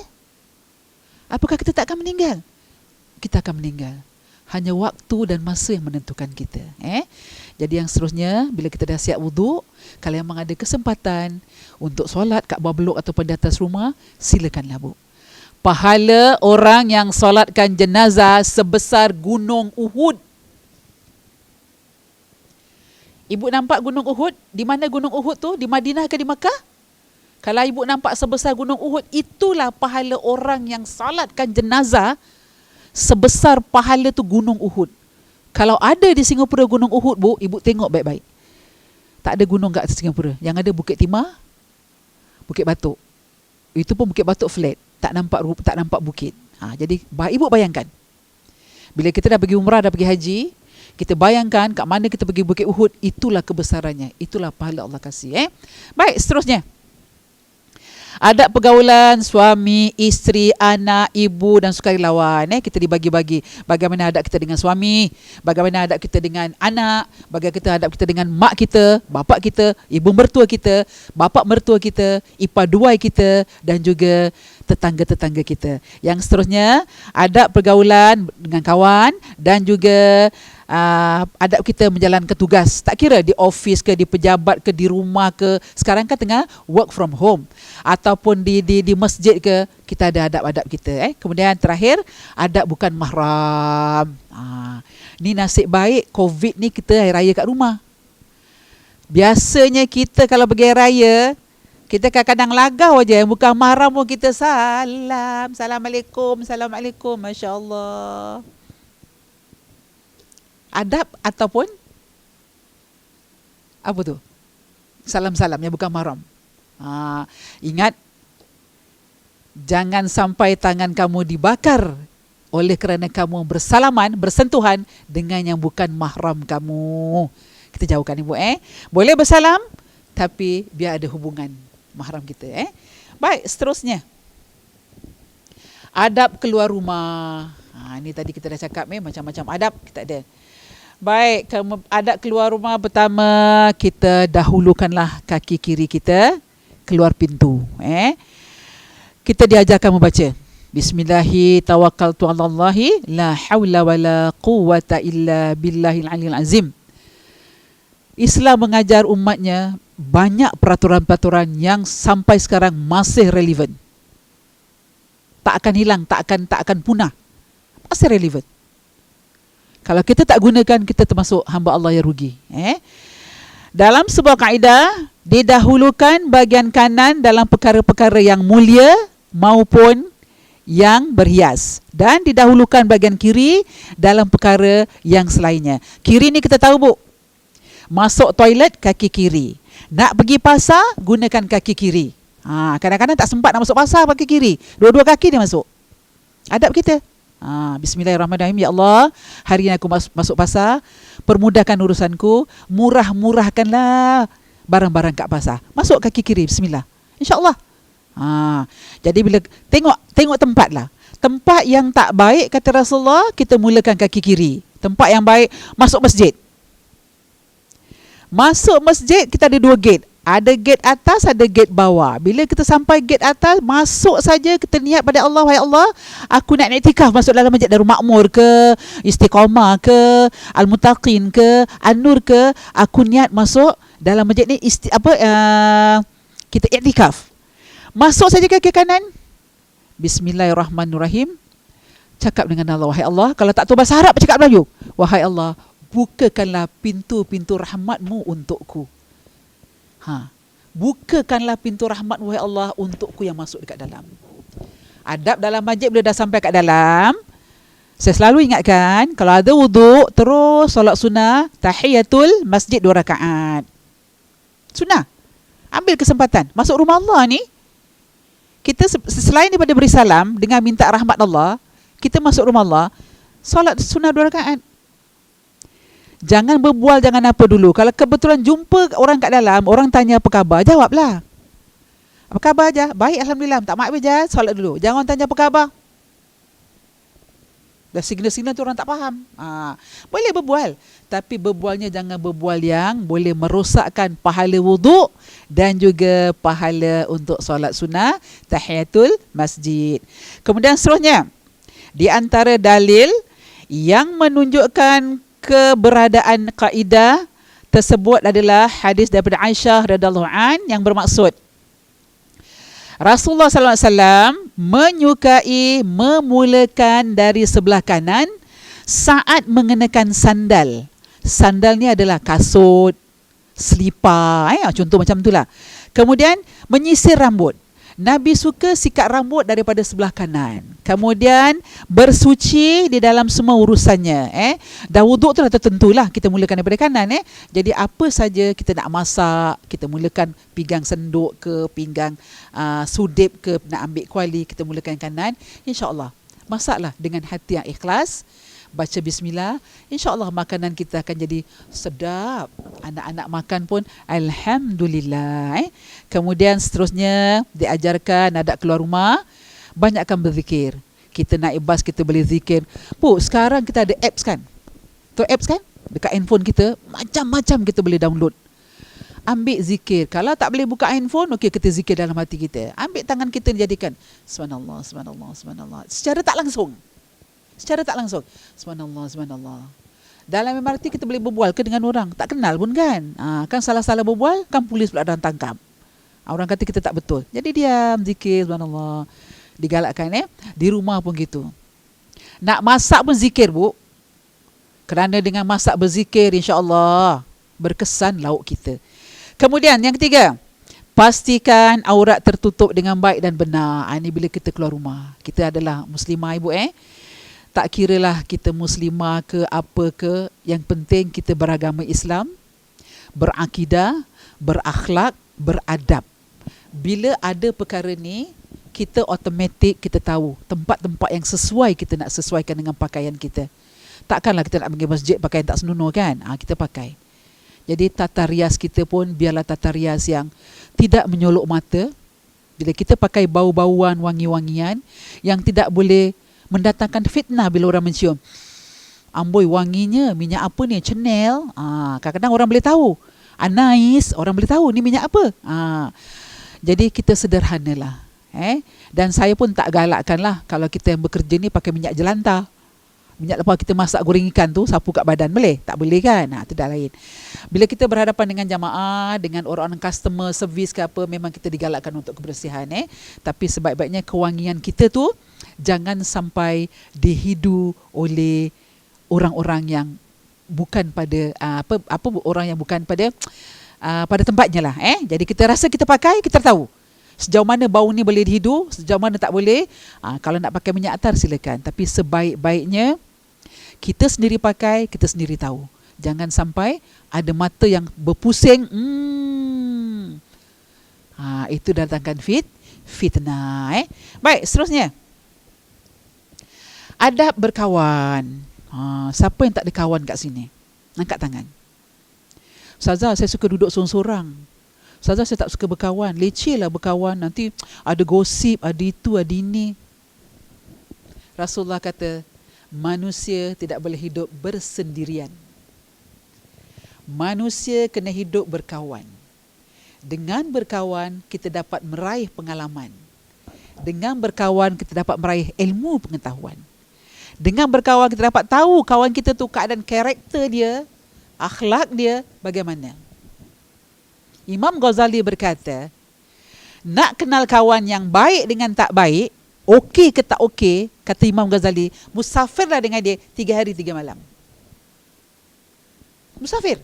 Speaker 1: Apakah kita tak akan meninggal? Kita akan meninggal. Hanya waktu dan masa yang menentukan kita. Jadi yang seterusnya, bila kita dah siap wuduk, kalau memang ada kesempatan untuk solat kat bawah blok ataupun di atas rumah, silakanlah, bu. pahala orang yang solatkan jenazah sebesar gunung Uhud. Ibu nampak gunung Uhud? Di mana gunung Uhud tu? Di Madinah ke di Mekah? Kalau ibu nampak sebesar gunung Uhud, itulah pahala orang yang salatkan jenazah sebesar pahala tu gunung Uhud. Kalau ada di Singapura gunung Uhud, Bu, ibu tengok baik-baik. Tak ada gunung kat Singapura. Yang ada Bukit Timah, Bukit Batok. Itu pun Bukit Batok flat. Tak nampak bukit. Jadi ibu bayangkan. Bila kita dah pergi umrah, dah pergi haji, kita bayangkan kat mana kita pergi Bukit Uhud, itulah kebesarannya. Itulah pahala Allah kasih. Baik, seterusnya. Adab pergaulan suami, isteri, anak, ibu dan sukarelawan. Kita dibagi-bagi. Bagaimana adab kita dengan suami, bagaimana adab kita dengan anak, bagaimana adab kita dengan mak kita, bapak kita, ibu mertua kita, bapak mertua kita, ipar duai kita dan juga tetangga-tetangga kita. Yang seterusnya, adab pergaulan dengan kawan dan juga adab kita menjalankan tugas. Tak kira di office ke, di pejabat ke, di rumah ke. Sekarang kan tengah work from home. Ataupun di masjid ke, kita ada adab-adab kita. Kemudian terakhir, adab bukan mahram. Ni nasib baik COVID ni kita hari raya kat rumah. Biasanya kita kalau pergi hari raya, kita kadang-kadang lagau aja. Yang bukan mahram pun kita salam. Assalamualaikum, Assalamualaikum. Masya Allah. Adab ataupun apa tu? Salam-salam yang bukan mahram. Ingat, jangan sampai tangan kamu dibakar oleh kerana kamu bersalaman, bersentuhan dengan yang bukan mahram kamu. Kita jauhkan ibu. Boleh bersalam, tapi biar ada hubungan mahram kita. Baik, seterusnya. Adab keluar rumah. Ini tadi kita dah cakap macam-macam adab kita ada. Baik, adab keluar rumah pertama, kita dahulukanlah kaki kiri kita keluar pintu. Kita diajarkan membaca Bismillahi tawakkaltu 'alallahi la haula wala quwwata illa billahil aliyil azim. Islam mengajar umatnya banyak peraturan-peraturan yang sampai sekarang masih relevan. Tak akan hilang, tak akan punah. Masih relevan. Kalau kita tak gunakan, kita termasuk hamba Allah yang rugi. Dalam sebuah kaedah, didahulukan bahagian kanan dalam perkara-perkara yang mulia maupun yang berhias. Dan didahulukan bahagian kiri dalam perkara yang selainnya. Kiri ni kita tahu, Bu. Masuk toilet, kaki kiri. Nak pergi pasar, gunakan kaki kiri. Kadang-kadang tak sempat nak masuk pasar, pakai kiri. Dua-dua kaki dia masuk. Adab kita. Bismillahirrahmanirrahim. Ya Allah, hari ini aku masuk pasar, permudahkan urusanku, murah-murahkanlah barang-barang kat pasar. Masuk kaki kiri, bismillah. InsyaAllah. Jadi bila tengok tempat lah. Tempat yang tak baik, kata Rasulullah, kita mulakan kaki kiri. Tempat yang baik, masuk masjid. Masuk masjid, kita ada dua gate. Ada gate atas, ada gate bawah. Bila kita sampai gate atas, masuk saja, kita niat pada Allah, wahai Allah, aku nak iktikaf masuk dalam masjid Darul Makmur ke, Istiqamah ke, Al-Muttaqin ke, An-Nur ke, aku niat masuk dalam masjid ni kita iktikaf. Masuk saja kaki kanan. Bismillahirrahmanirrahim. Cakap dengan Allah, wahai Allah, kalau tak tahu bahasa Arab, cakap Melayu. Wahai Allah, bukakanlah pintu-pintu rahmatmu untukku. Bukakanlah pintu rahmat, wahai Allah, untukku yang masuk dekat dalam. Adab dalam masjid bila dah sampai kat dalam, saya selalu ingatkan, kalau ada wuduk, terus solat sunnah, tahiyatul masjid 2 rakaat. Sunnah. Ambil kesempatan. Masuk rumah Allah ni, kita selain daripada beri salam dengan minta rahmat Allah, kita masuk rumah Allah, solat sunnah 2 rakaat. Jangan berbual, jangan apa dulu. Kalau kebetulan jumpa orang kat dalam, orang tanya apa khabar, jawablah. Apa khabar aja? Baik, alhamdulillah. Tak mak je, solat dulu. Jangan tanya apa khabar. Dah signal-signal tu orang tak faham. Boleh berbual, tapi berbualnya jangan berbual yang boleh merosakkan pahala wuduk dan juga pahala untuk solat sunnah tahiyatul masjid. Kemudian seterusnya, di antara dalil yang menunjukkan keberadaan kaedah tersebut adalah hadis daripada Aisyah radhiyallahu an yang bermaksud Rasulullah sallallahu alaihi wasallam menyukai memulakan dari sebelah kanan saat mengenakan sandal. Sandal ni adalah kasut, selipar, contoh macam itulah. Kemudian menyisir rambut. Nabi suka sikat rambut daripada sebelah kanan. Kemudian bersuci di dalam semua urusannya. Dah wuduk tu dah tertentulah kita mulakan daripada kanan. Jadi apa saja kita nak masak, kita mulakan pinggang senduk ke, pinggang sudip ke, nak ambil kuali, kita mulakan kanan. InsyaAllah masaklah dengan hati yang ikhlas, baca bismillah, insyaAllah makanan kita akan jadi sedap. Anak-anak makan pun alhamdulillah. Kemudian seterusnya diajarkan ada keluar rumah, banyakkan berzikir. Kita naik bas, kita boleh zikir. Bu, sekarang kita ada apps kan? Tu apps kan? Dekat handphone kita, macam-macam kita boleh download. Ambil zikir. Kalau tak boleh buka handphone, okey, kita zikir dalam hati kita. Ambil tangan kita dijadikan subhanallah, subhanallah, subhanallah. Secara tak langsung. Subhanallah, subhanallah. Dalam MRT kita boleh berbual ke dengan orang tak kenal pun kan. Kan salah-salah berbual, kan polis pula datang tangkap. Orang kata kita tak betul. Jadi diam, zikir, subhanallah. Digalakkan Di rumah pun gitu. Nak masak pun zikir, Bu. Kerana dengan masak berzikir, insya-Allah berkesan lauk kita. Kemudian yang ketiga, pastikan aurat tertutup dengan baik dan benar. Ini bila kita keluar rumah. Kita adalah muslimah, Ibu. Tak kiralah kita muslimah ke apa ke, yang penting kita beragama Islam, berakidah, berakhlak, beradab. Bila ada perkara ni, kita automatik kita tahu tempat-tempat yang sesuai kita nak sesuaikan dengan pakaian kita. Takkanlah kita nak pergi masjid pakaian tak senonoh kan? Kita pakai. Jadi tata rias kita pun biarlah tata rias yang tidak menyolok mata. Bila kita pakai bau-bauan, wangi-wangian yang tidak boleh mendatangkan fitnah bila orang mencium. Amboi, wanginya minyak apa ni? Chanel. Kadang-kadang orang boleh tahu. Anais, orang boleh tahu ni minyak apa. Jadi kita sederhanalah. Dan saya pun tak galakkan lah kalau kita yang bekerja ni pakai minyak jelantah. Minyak lepas kita masak goreng ikan tu sapu kat badan, boleh? Tak boleh kan? Itu dah lain. Bila kita berhadapan dengan jamaah, dengan orang-orang customer service ke apa, memang kita digalakkan untuk kebersihan. Tapi sebaik-baiknya kewangian kita tu jangan sampai dihidu oleh orang-orang yang bukan pada orang yang bukan pada pada tempatnya lah. Jadi kita rasa kita pakai, kita tahu sejauh mana bau ni boleh dihidu, sejauh mana tak boleh. Kalau nak pakai minyak atar silakan, tapi sebaik-baiknya kita sendiri pakai, kita sendiri tahu. Jangan sampai ada mata yang berpusing. Itu datangkan fitnah. Baik, seterusnya. Adab berkawan. Siapa yang tak ada kawan kat sini? Angkat tangan. Ustazah, saya suka duduk sorang-sorang. Ustazah, saya tak suka berkawan. Leceh lah berkawan. Nanti ada gosip, ada itu, ada ini. Rasulullah kata, manusia tidak boleh hidup bersendirian. Manusia kena hidup berkawan. Dengan berkawan, kita dapat meraih pengalaman. Dengan berkawan, kita dapat meraih ilmu pengetahuan. Dengan berkawan, kita dapat tahu kawan kita tu keadaan karakter dia, akhlak dia bagaimana. Imam Ghazali berkata, nak kenal kawan yang baik dengan tak baik, okey ke tak okey, kata Imam Ghazali, musafirlah dengan dia 3 hari 3 malam. Musafir.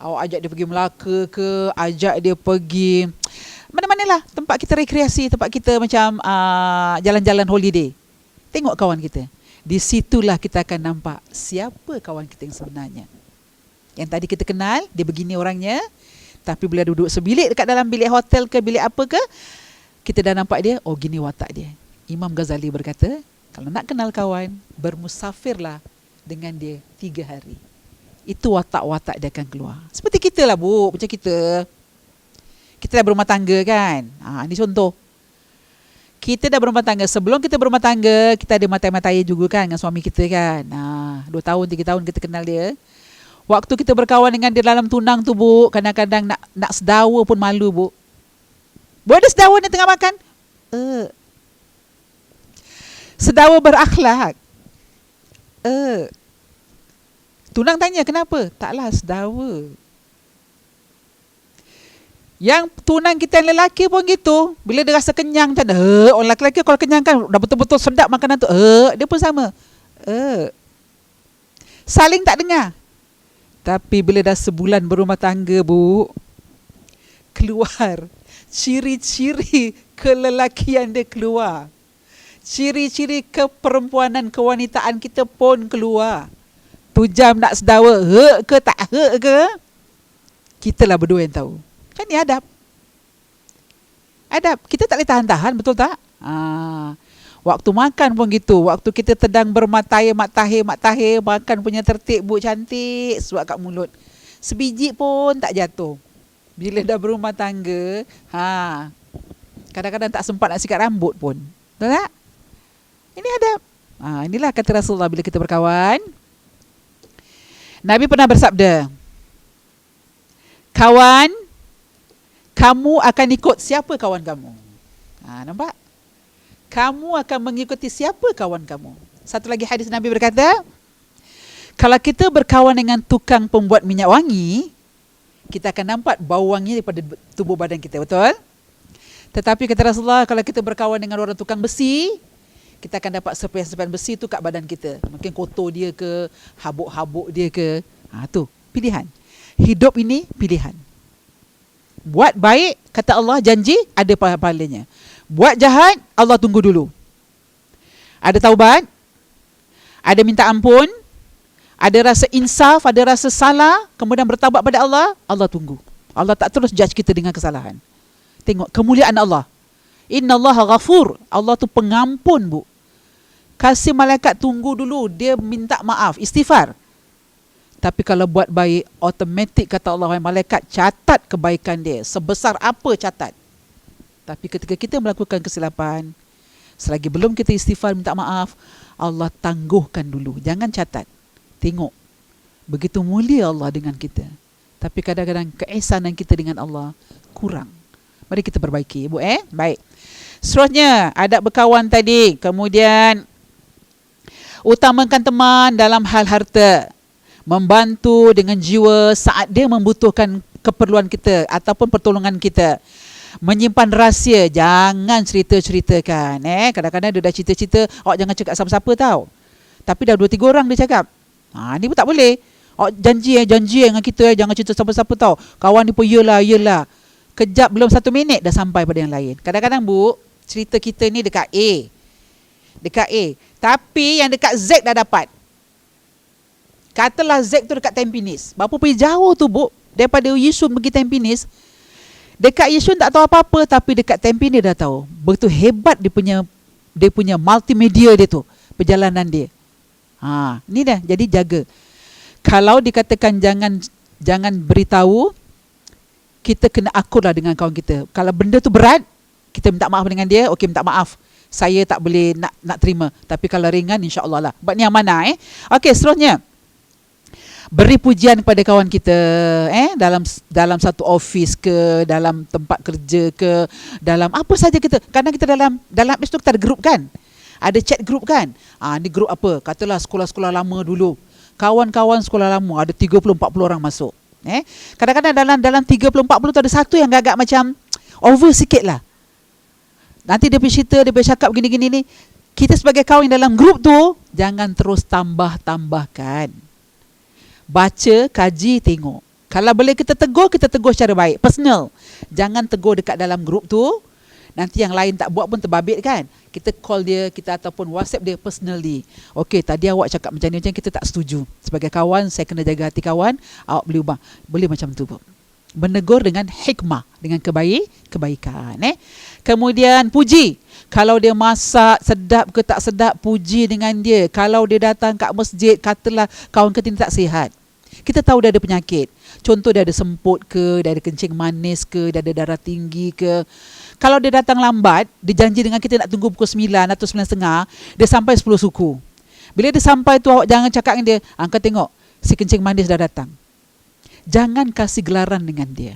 Speaker 1: Awak ajak dia pergi Melaka ke, ajak dia pergi mana-manalah tempat kita rekreasi, tempat kita macam jalan-jalan holiday. Tengok kawan kita. Di situlah kita akan nampak siapa kawan kita yang sebenarnya. Yang tadi kita kenal, dia begini orangnya, tapi bila duduk sebilik dekat dalam bilik hotel ke, bilik apa ke, kita dah nampak dia, oh gini watak dia. Imam Ghazali berkata, kalau nak kenal kawan, bermusafirlah dengan dia 3 hari. Itu watak-watak dia akan keluar. Seperti kita lah, Bu, macam kita. Kita dah berumah tangga kan. Ini contoh. Kita dah berumah tangga. Sebelum kita berumah tangga, kita ada matai-matai juga kan dengan suami kita kan. 2 tahun, 3 tahun kita kenal dia. Waktu kita berkawan dengan dia dalam tunang tu, Bu, kadang-kadang nak sedawa pun malu, Bu. Bu, ada sedawa ni tengah makan? Sedawa berakhlak. Tunang tanya, kenapa? Taklah, sedawa. Yang tunang kita yang lelaki pun gitu. Bila dia rasa kenyang macam mana, orang lelaki kalau kenyang kan dah betul-betul sedap makanan tu, dia pun sama. Saling tak dengar. Tapi bila dah sebulan berumah tangga, Bu, keluar ciri-ciri kelelakian dia keluar. Ciri-ciri keperempuanan, kewanitaan kita pun keluar. Tu jam nak sedawa, ke tak ke, kita lah berdua yang tahu. Kan ni adab. Adab. Kita tak boleh tahan-tahan, betul tak? Waktu makan pun gitu. Waktu kita sedang bermatahir, makan punya tertib, Bu, cantik suap kat mulut. Sebiji pun tak jatuh. Bila dah berumah tangga, kadang-kadang tak sempat nak sikat rambut pun. Betul tak? Ini adab. Inilah kata Rasulullah bila kita berkawan. Nabi pernah bersabda, kawan, kamu akan ikut siapa kawan kamu. Nampak? Kamu akan mengikuti siapa kawan kamu. Satu lagi hadis Nabi berkata, kalau kita berkawan dengan tukang pembuat minyak wangi, kita akan nampak bau wangi daripada tubuh badan kita, betul? Tetapi kata Rasulullah, kalau kita berkawan dengan orang tukang besi, kita akan dapat serpihan-serpihan besi tu kat badan kita. Mungkin kotor dia ke, habuk-habuk dia ke. Tu pilihan. Hidup ini pilihan. Buat baik, kata Allah, janji ada pahalanya. Buat jahat, Allah tunggu dulu. Ada taubat, ada minta ampun, ada rasa insaf, ada rasa salah, kemudian bertaubat pada Allah, Allah tunggu. Allah tak terus judge kita dengan kesalahan. Tengok kemuliaan Allah. Innallaha ghafur. Allah tu pengampun, Bu. Kasih malaikat tunggu dulu, dia minta maaf, istighfar. Tapi kalau buat baik, automatik kata Allah, malaikat catat kebaikan dia. Sebesar apa catat. Tapi ketika kita melakukan kesilapan, selagi belum kita istighfar minta maaf, Allah tangguhkan dulu. Jangan catat. Tengok. Begitu mulia Allah dengan kita. Tapi kadang-kadang keihsanan kita dengan Allah kurang. Mari kita perbaiki, Bu. Baik. Seterusnya, adab berkawan tadi. Kemudian, utamakan teman dalam hal harta. Membantu dengan jiwa saat dia membutuhkan keperluan kita ataupun pertolongan kita. Menyimpan rahsia, jangan cerita-ceritakan. Kadang-kadang dia dah cerita-cerita, awak jangan cakap siapa-siapa tau. Tapi dah 2-3 orang dia cakap. Ni pun tak boleh. Awak janji dengan kita, jangan cerita siapa-siapa tau. Kawan ni pun yelah. Kejap belum 1 minit dah sampai pada yang lain. Kadang-kadang, Bu, cerita kita ni dekat A. Tapi yang dekat Z dah dapat. Katalah Z tu dekat Tampines. Berapa pergi jauh tu, Bu? Daripada Yishun pergi Tampines. Dekat Yishun tak tahu apa-apa, tapi dekat Tampines dah tahu. Begitu hebat dia punya multimedia dia tu, perjalanan dia. Ni dah, jadi jaga. Kalau dikatakan jangan beritahu, kita kena akurlah dengan kawan kita. Kalau benda tu berat, kita minta maaf dengan dia, okey, minta maaf. Saya tak boleh nak terima. Tapi kalau ringan, insya-Allah lah. Buat ni yang mana? Okey, seterusnya. Beri pujian kepada kawan kita, dalam satu office ke, dalam tempat kerja ke, dalam apa saja kita. Kadang kita dalam itu kita ada grup kan. Ada chat grup kan. Ni grup apa? Katalah sekolah-sekolah lama dulu. Kawan-kawan sekolah lama ada 30-40 orang masuk. Kadang-kadang dalam 30-40 tu ada satu yang agak macam over sikit lah. Nanti dia pergi cerita, dia pergi cakap gini-gini ni. Kita sebagai kawan dalam grup tu, jangan terus tambahkan. Baca, kaji, tengok. Kalau boleh kita tegur secara baik, personal. Jangan tegur dekat dalam grup tu. Nanti yang lain tak buat pun terbabit kan. Kita call dia, kita ataupun WhatsApp dia personally. Okey, tadi awak cakap macam ni, macam kita tak setuju. Sebagai kawan, saya kena jaga hati kawan. Awak boleh ubah. Boleh macam tu, Bu. Menegur dengan hikmah, dengan kebaikan. Kemudian puji. Kalau dia masak sedap ke tak sedap, puji dengan dia. Kalau dia datang kat masjid, katalah kawan kita ni tak sihat. Kita tahu dia ada penyakit. Contoh dia ada semput ke, dia ada kencing manis ke, dia ada darah tinggi ke. Kalau dia datang lambat, dia janji dengan kita nak tunggu pukul 9 atau 9.30, dia sampai 10 suku. Bila dia sampai tu, awak jangan cakap dengan dia, kau tengok, si kencing manis dah datang. Jangan kasih gelaran dengan dia.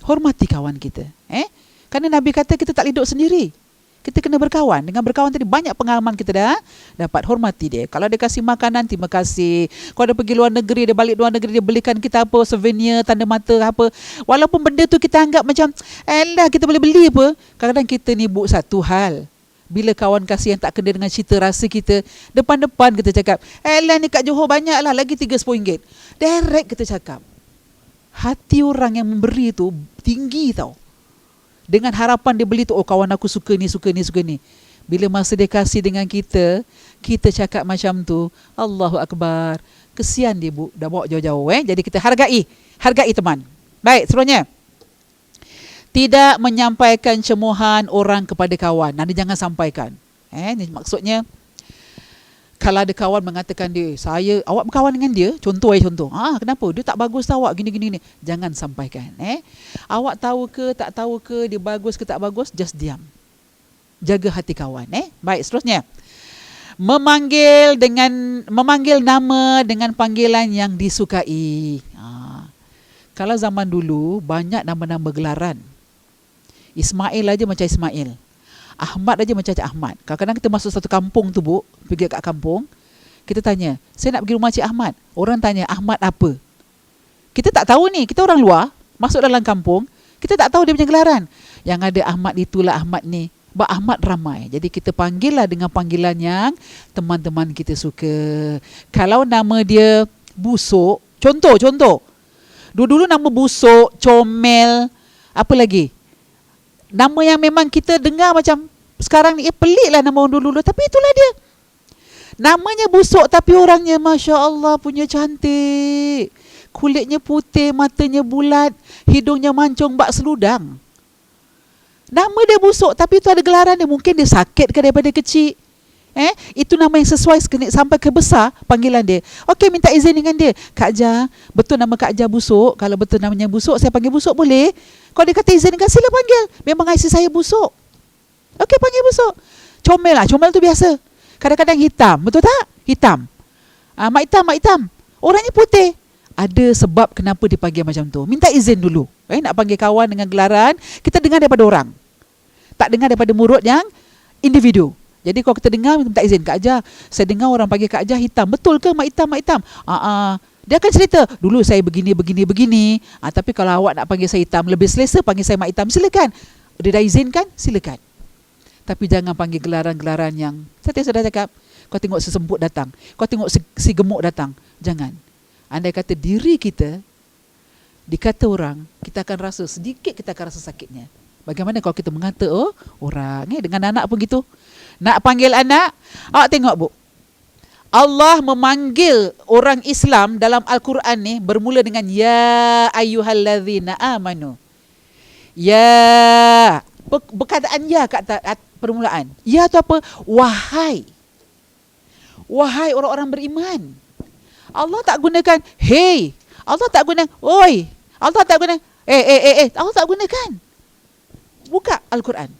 Speaker 1: Hormati kawan kita. Kerana Nabi kata kita tak boleh duduk sendiri. Kita kena berkawan. Dengan berkawan tadi banyak pengalaman kita dah dapat. Hormati dia. Kalau dia kasih makanan, terima kasih. Kalau dia pergi luar negeri, dia balik luar negeri, dia belikan kita apa, souvenir, tanda mata apa. Walaupun benda tu kita anggap macam, kita boleh beli apa. Kadang-kadang kita ni satu hal. Bila kawan kasih yang tak kena dengan cita rasa kita, depan-depan kita cakap, ni kat Johor banyak lah, lagi RM30. Direct kita cakap. Hati orang yang memberi tu tinggi tau. Dengan harapan dia beli tu, kawan aku suka ni. Bila masa dia kasih dengan kita, kita cakap macam tu, Allahu Akbar. Kesian dia bu, dah bawa jauh-jauh. Jadi kita hargai teman. Baik, seterusnya. Tidak menyampaikan cemohan orang kepada kawan. Nanti jangan sampaikan. Ni maksudnya, kalau ada kawan mengatakan dia, awak berkawan dengan dia, contoh. Kenapa? Dia tak bagus tau awak, gini. Jangan sampaikan. Awak tahu ke, tak tahu ke, dia bagus ke tak bagus, just diam. Jaga hati kawan. Baik, seterusnya. Memanggil nama dengan panggilan yang disukai. Kalau zaman dulu, banyak nama-nama gelaran. Ismail aja macam Ismail. Ahmad aja macam Cik Ahmad. Kadang-kadang kita masuk satu kampung tu bu, pergi kat kampung, kita tanya, saya nak pergi rumah Cik Ahmad. Orang tanya, Ahmad apa? Kita tak tahu ni, kita orang luar, masuk dalam kampung, kita tak tahu dia punya gelaran. Yang ada Ahmad itulah Ahmad ni. Ahmad ramai. Jadi kita panggil lah dengan panggilan yang teman-teman kita suka. Kalau nama dia Busuk, contoh. Dulu nama Busuk, Comel, apa lagi? Nama yang memang kita dengar macam sekarang ni pelik lah nama orang dulu. Tapi itulah dia. Namanya Busuk tapi orangnya Masya Allah punya cantik. Kulitnya putih, matanya bulat, hidungnya mancung bak seludang. Nama dia Busuk tapi itu ada gelaran dia. Mungkin dia sakit ke daripada kecil. Itu nama yang sesuai sampai ke besar panggilan dia. Okey, minta izin dengan dia. Kak Ja, betul nama Kak Ja Busuk? Kalau betul namanya Busuk, saya panggil Busuk boleh? Kalau dia kata izin dengan, sila panggil. Memang IC saya Busuk. Okey, panggil Busuk. Comel lah, comel tu biasa. Kadang-kadang hitam, betul tak? Hitam. Mak hitam. Orangnya putih. Ada sebab kenapa dipanggil macam tu. Minta izin dulu. Nak panggil kawan dengan gelaran, kita dengar daripada orang. Tak dengar daripada mulut yang individu. Jadi kalau kita dengar, minta izin, Kak Ja, saya dengar orang panggil Kak Ja hitam. Betul ke mak hitam? Dia akan cerita, dulu saya begini. Tapi kalau awak nak panggil saya hitam, lebih selesa panggil saya mak hitam, silakan. Dia dah izinkan, silakan. Tapi jangan panggil gelaran-gelaran yang, saya sudah cakap, kau tengok si semput datang, kau tengok si gemuk datang. Jangan. Andai kata diri kita, dikata orang, kita akan rasa, sedikit kita akan rasa sakitnya. Bagaimana kalau kita mengata orang, dengan anak pun gitu. Nak panggil anak, awak tengok bu, Allah memanggil orang Islam dalam Al-Quran ni bermula dengan Ya ayyuhallazina amanu. Ya, perkataan ya kat permulaan. Ya tu apa? Wahai orang-orang beriman. Allah tak gunakan hey, Allah tak guna oi, Allah tak guna Allah tak gunakan. Buka Al-Quran.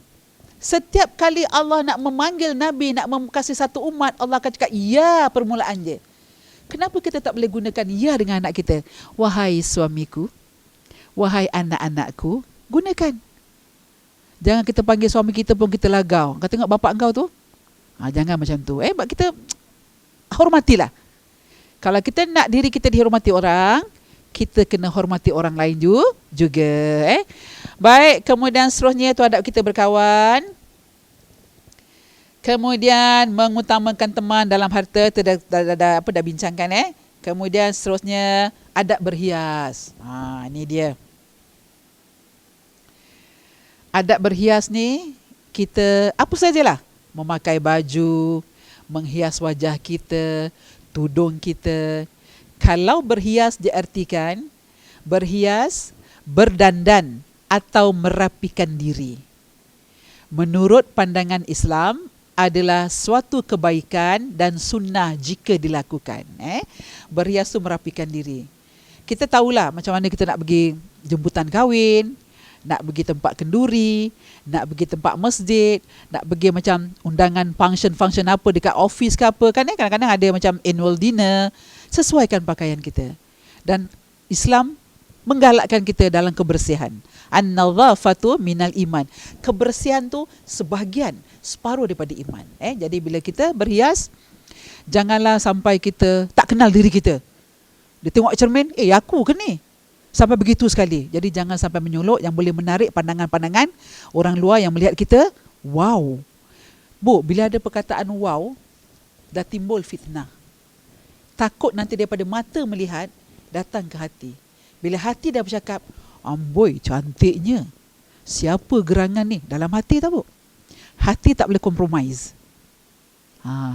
Speaker 1: Setiap kali Allah nak memanggil Nabi, nak kasih satu umat, Allah akan cakap ya permulaan je. Kenapa kita tak boleh gunakan ya dengan anak kita? Wahai suamiku, wahai anak-anakku, gunakan. Jangan kita panggil suami kita pun kita lagau. Kau tengok bapak engkau tu? Jangan macam tu. Kita hormatilah. Kalau kita nak diri kita dihormati orang, kita kena hormati orang lain juga. Baik, kemudian seterusnya itu adab kita berkawan. Kemudian mengutamakan teman dalam harta, dah bincangkan. Kemudian seterusnya adab berhias. Ini dia. Adab berhias ni kita apa sajalah, memakai baju, menghias wajah kita, tudung kita. Kalau berhias diartikan berhias, berdandan atau merapikan diri. Menurut pandangan Islam adalah suatu kebaikan dan sunnah jika dilakukan. Berhias tu merapikan diri. Kita tahulah macam mana kita nak pergi jemputan kahwin, nak pergi tempat kenduri, nak pergi tempat masjid, nak pergi macam undangan function apa dekat office ke apa kan. Kadang-kadang ada macam annual dinner. Sesuaikan pakaian kita. Dan Islam menggalakkan kita dalam kebersihan. An-nadhafatu minal iman. Kebersihan tu sebahagian, separuh daripada iman. Jadi bila kita berhias, janganlah sampai kita tak kenal diri kita. Dia tengok cermin, aku ke ni? Sampai begitu sekali. Jadi jangan sampai menyolok yang boleh menarik pandangan-pandangan orang luar yang melihat kita. Wow. Bu, bila ada perkataan wow, dah timbul fitnah. Takut nanti daripada mata melihat, datang ke hati. Bila hati dah bercakap, amboi cantiknya, siapa gerangan ni? Dalam hati tak, Bu? Hati tak boleh compromise.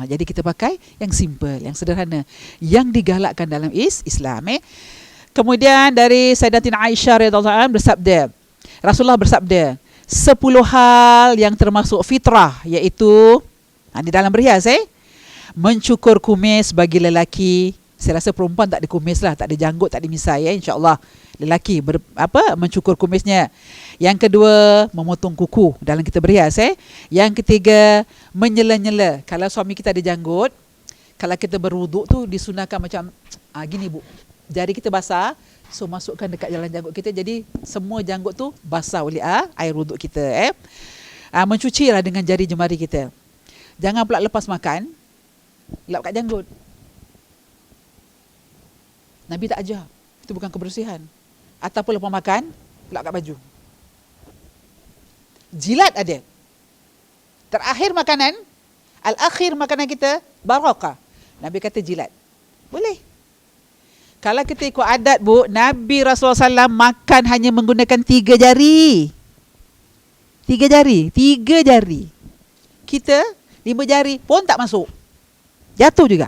Speaker 1: Jadi kita pakai yang simple, yang sederhana, yang digalakkan dalam Islam. Kemudian dari Sayyidatina Aisyah radhiyallahu anha bersabda, Rasulullah bersabda, 10 hal yang termasuk fitrah, iaitu di dalam berhias, mencukur kumis bagi lelaki. Saya rasa perempuan tak ada kumis lah, tak ada janggut, tak ada misai, insya-Allah. Lelaki mencukur kumisnya. Yang kedua, memotong kuku dalam kita berhias. Yang ketiga, menyela-nyela. Kalau suami kita ada janggut, kalau kita berwuduk tu disunahkan macam gini, Bu. Jari kita basah, so masukkan dekat jalan janggut kita, jadi semua janggut tu basah oleh air wuduk kita. Mencuci lah dengan jari jemari kita. Jangan pula lepas makan lap kat janggut. Nabi tak ajar. Itu bukan kebersihan. Ataupun lepas makan lap kat baju. Jilat ada. Terakhir makanan, al-akhir makanan kita barakah. Nabi kata jilat. Boleh. Kalau kita ikut adat, Bu, Nabi Rasulullah SAW makan hanya menggunakan 3 jari. 3 jari. 3 jari. Kita 5 jari pun tak masuk. Jatuh juga.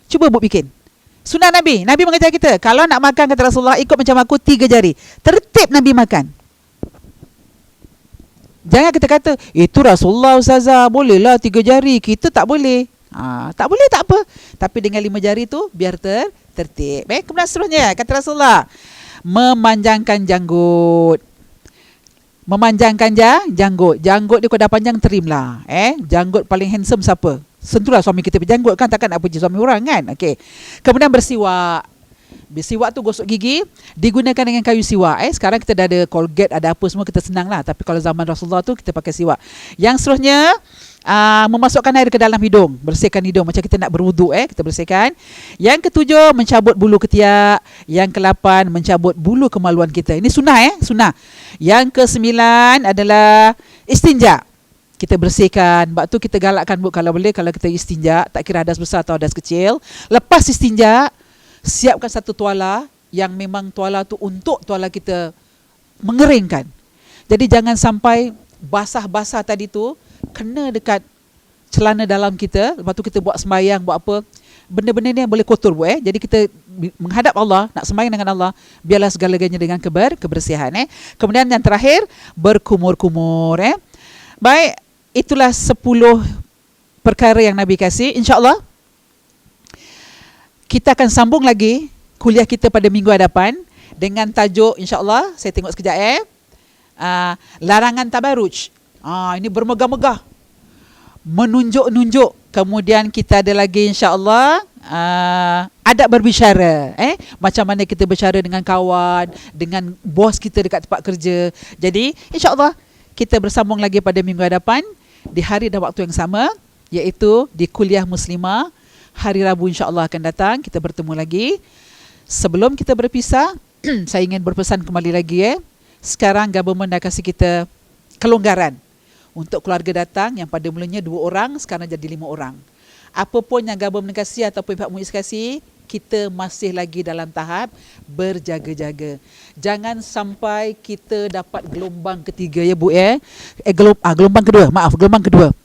Speaker 1: Cuba Bu bikin. Sunnah Nabi. Nabi mengajar kita, kalau nak makan, kata Rasulullah, ikut macam aku, 3 jari. Tertib Nabi makan. Jangan kita kata, itu Rasulullah Ustazah, bolehlah 3 jari. Kita tak boleh. Tak boleh tak apa. Tapi dengan 5 jari tu, biar tertib. Kemudian seterusnya, kata Rasulullah, memanjangkan janggut. Memanjangkan janggut. Janggut dia kalau dah panjang, trim lah. Janggut paling handsome siapa? Sentuhlah suami kita berjanggut kan, takkan nak puji suami orang kan. Okey. Kemudian bersiwak. Bersiwak tu gosok gigi, digunakan dengan kayu siwak. Sekarang kita dah ada Colgate, ada apa semua, kita senang lah. Tapi kalau zaman Rasulullah tu kita pakai siwak. Yang seterusnya, memasukkan air ke dalam hidung, bersihkan hidung macam kita nak berwuduk, kita bersihkan. Yang ketujuh, mencabut bulu ketiak. Yang ke-8, mencabut bulu kemaluan kita. Ini sunnah, sunnah. Yang ke-9 adalah istinja. Kita bersihkan. Sebab tu kita galakkan, Bu, kalau boleh, kalau kita istinja, tak kira hadas besar atau hadas kecil, lepas istinja, siapkan satu tuala yang memang tuala tu untuk tuala kita mengeringkan. Jadi jangan sampai basah-basah tadi tu kena dekat celana dalam kita, lepas tu kita buat sembahyang, buat apa, benda-benda ni yang boleh kotor, Bu. Jadi kita menghadap Allah, nak sembahyang dengan Allah, biarlah segala-galanya dengan kebersihan. Kemudian yang terakhir, berkumur-kumur. Baik, itulah 10 perkara yang Nabi kasih. InsyaAllah kita akan sambung lagi kuliah kita pada minggu hadapan dengan tajuk, insyaAllah, saya tengok sekejap, larangan tabaruj. Ini bermegah-megah, menunjuk-nunjuk. Kemudian kita ada lagi, insyaAllah, adab berbicara. Macam mana kita berbicara dengan kawan, dengan bos kita dekat tempat kerja. Jadi insyaAllah kita bersambung lagi pada minggu hadapan di hari dan waktu yang sama, iaitu di kuliah muslimah. Hari Rabu insyaAllah akan datang, kita bertemu lagi. Sebelum kita berpisah, saya ingin berpesan kembali lagi. Sekarang government dah kasih kita kelonggaran untuk keluarga datang yang pada mulanya 2 orang, sekarang jadi 5 orang. Apa pun yang government kasih ataupun pihak MUIS kasih, kita masih lagi dalam tahap berjaga-jaga. Jangan sampai kita dapat gelombang ketiga, ya Bu. Gelombang kedua.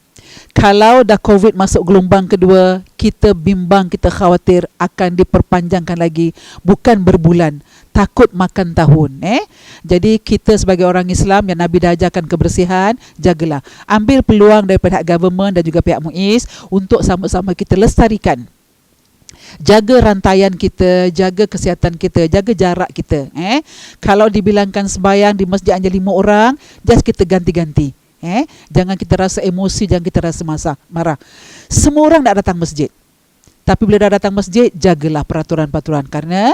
Speaker 1: Kalau dah COVID masuk gelombang kedua, kita bimbang, kita khawatir akan diperpanjangkan lagi, bukan berbulan, takut makan tahun. Jadi kita sebagai orang Islam yang Nabi dah ajarkan kebersihan, jagalah. Ambil peluang daripada government dan juga pihak MUIS untuk sama-sama kita lestarikan. Jaga rantaian kita, jaga kesihatan kita, jaga jarak kita. Kalau dibilangkan sembahyang di masjid hanya 5 orang, just kita ganti-ganti. Jangan kita rasa emosi, jangan kita rasa marah. Semua orang nak datang masjid, tapi bila dah datang masjid, jagalah peraturan-peraturan. Karena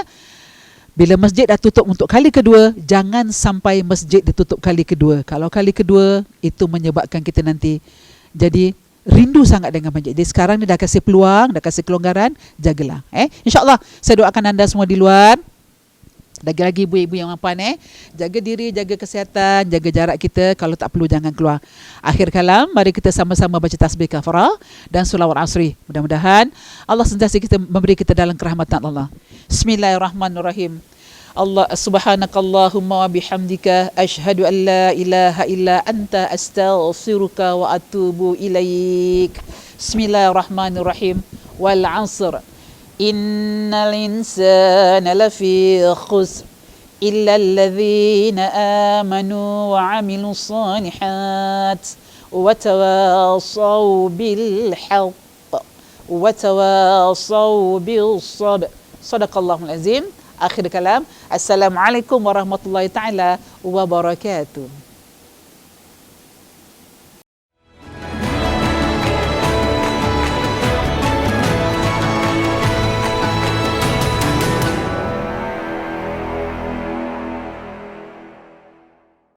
Speaker 1: Bila masjid dah tutup untuk kali kedua, jangan sampai masjid ditutup kali kedua. Kalau kali kedua, itu menyebabkan kita nanti jadi rindu sangat dengan masjid. Jadi sekarang ni dah kasih peluang, dah kasih kelonggaran, jagalah. InsyaAllah, saya doakan anda semua di luar. Lagi-lagi ibu-ibu yang mampan, jaga diri, jaga kesihatan, jaga jarak kita. Kalau tak perlu, jangan keluar. Akhir kalam, mari kita sama-sama baca tasbih kafarah dan selawat asri. Mudah-mudahan Allah sentiasa kita memberi kita dalam kerahmatan Allah. Bismillahirrahmanirrahim. Allah subhanakallahumma wa bihamdika asyhadu an la ilaha illa anta astaghfiruka wa atubu ilaik. Bismillahirrahmanirrahim. Wal 'asr. Innal insana lafi khusr illa alladhina amanu wa 'amilus salihat wa tawassaw bil haqq wa tawassaw bis sabr. Sadaqallahul azim. Akhir kalam. Assalamualaikum warahmatullahi taala wabarakatuh.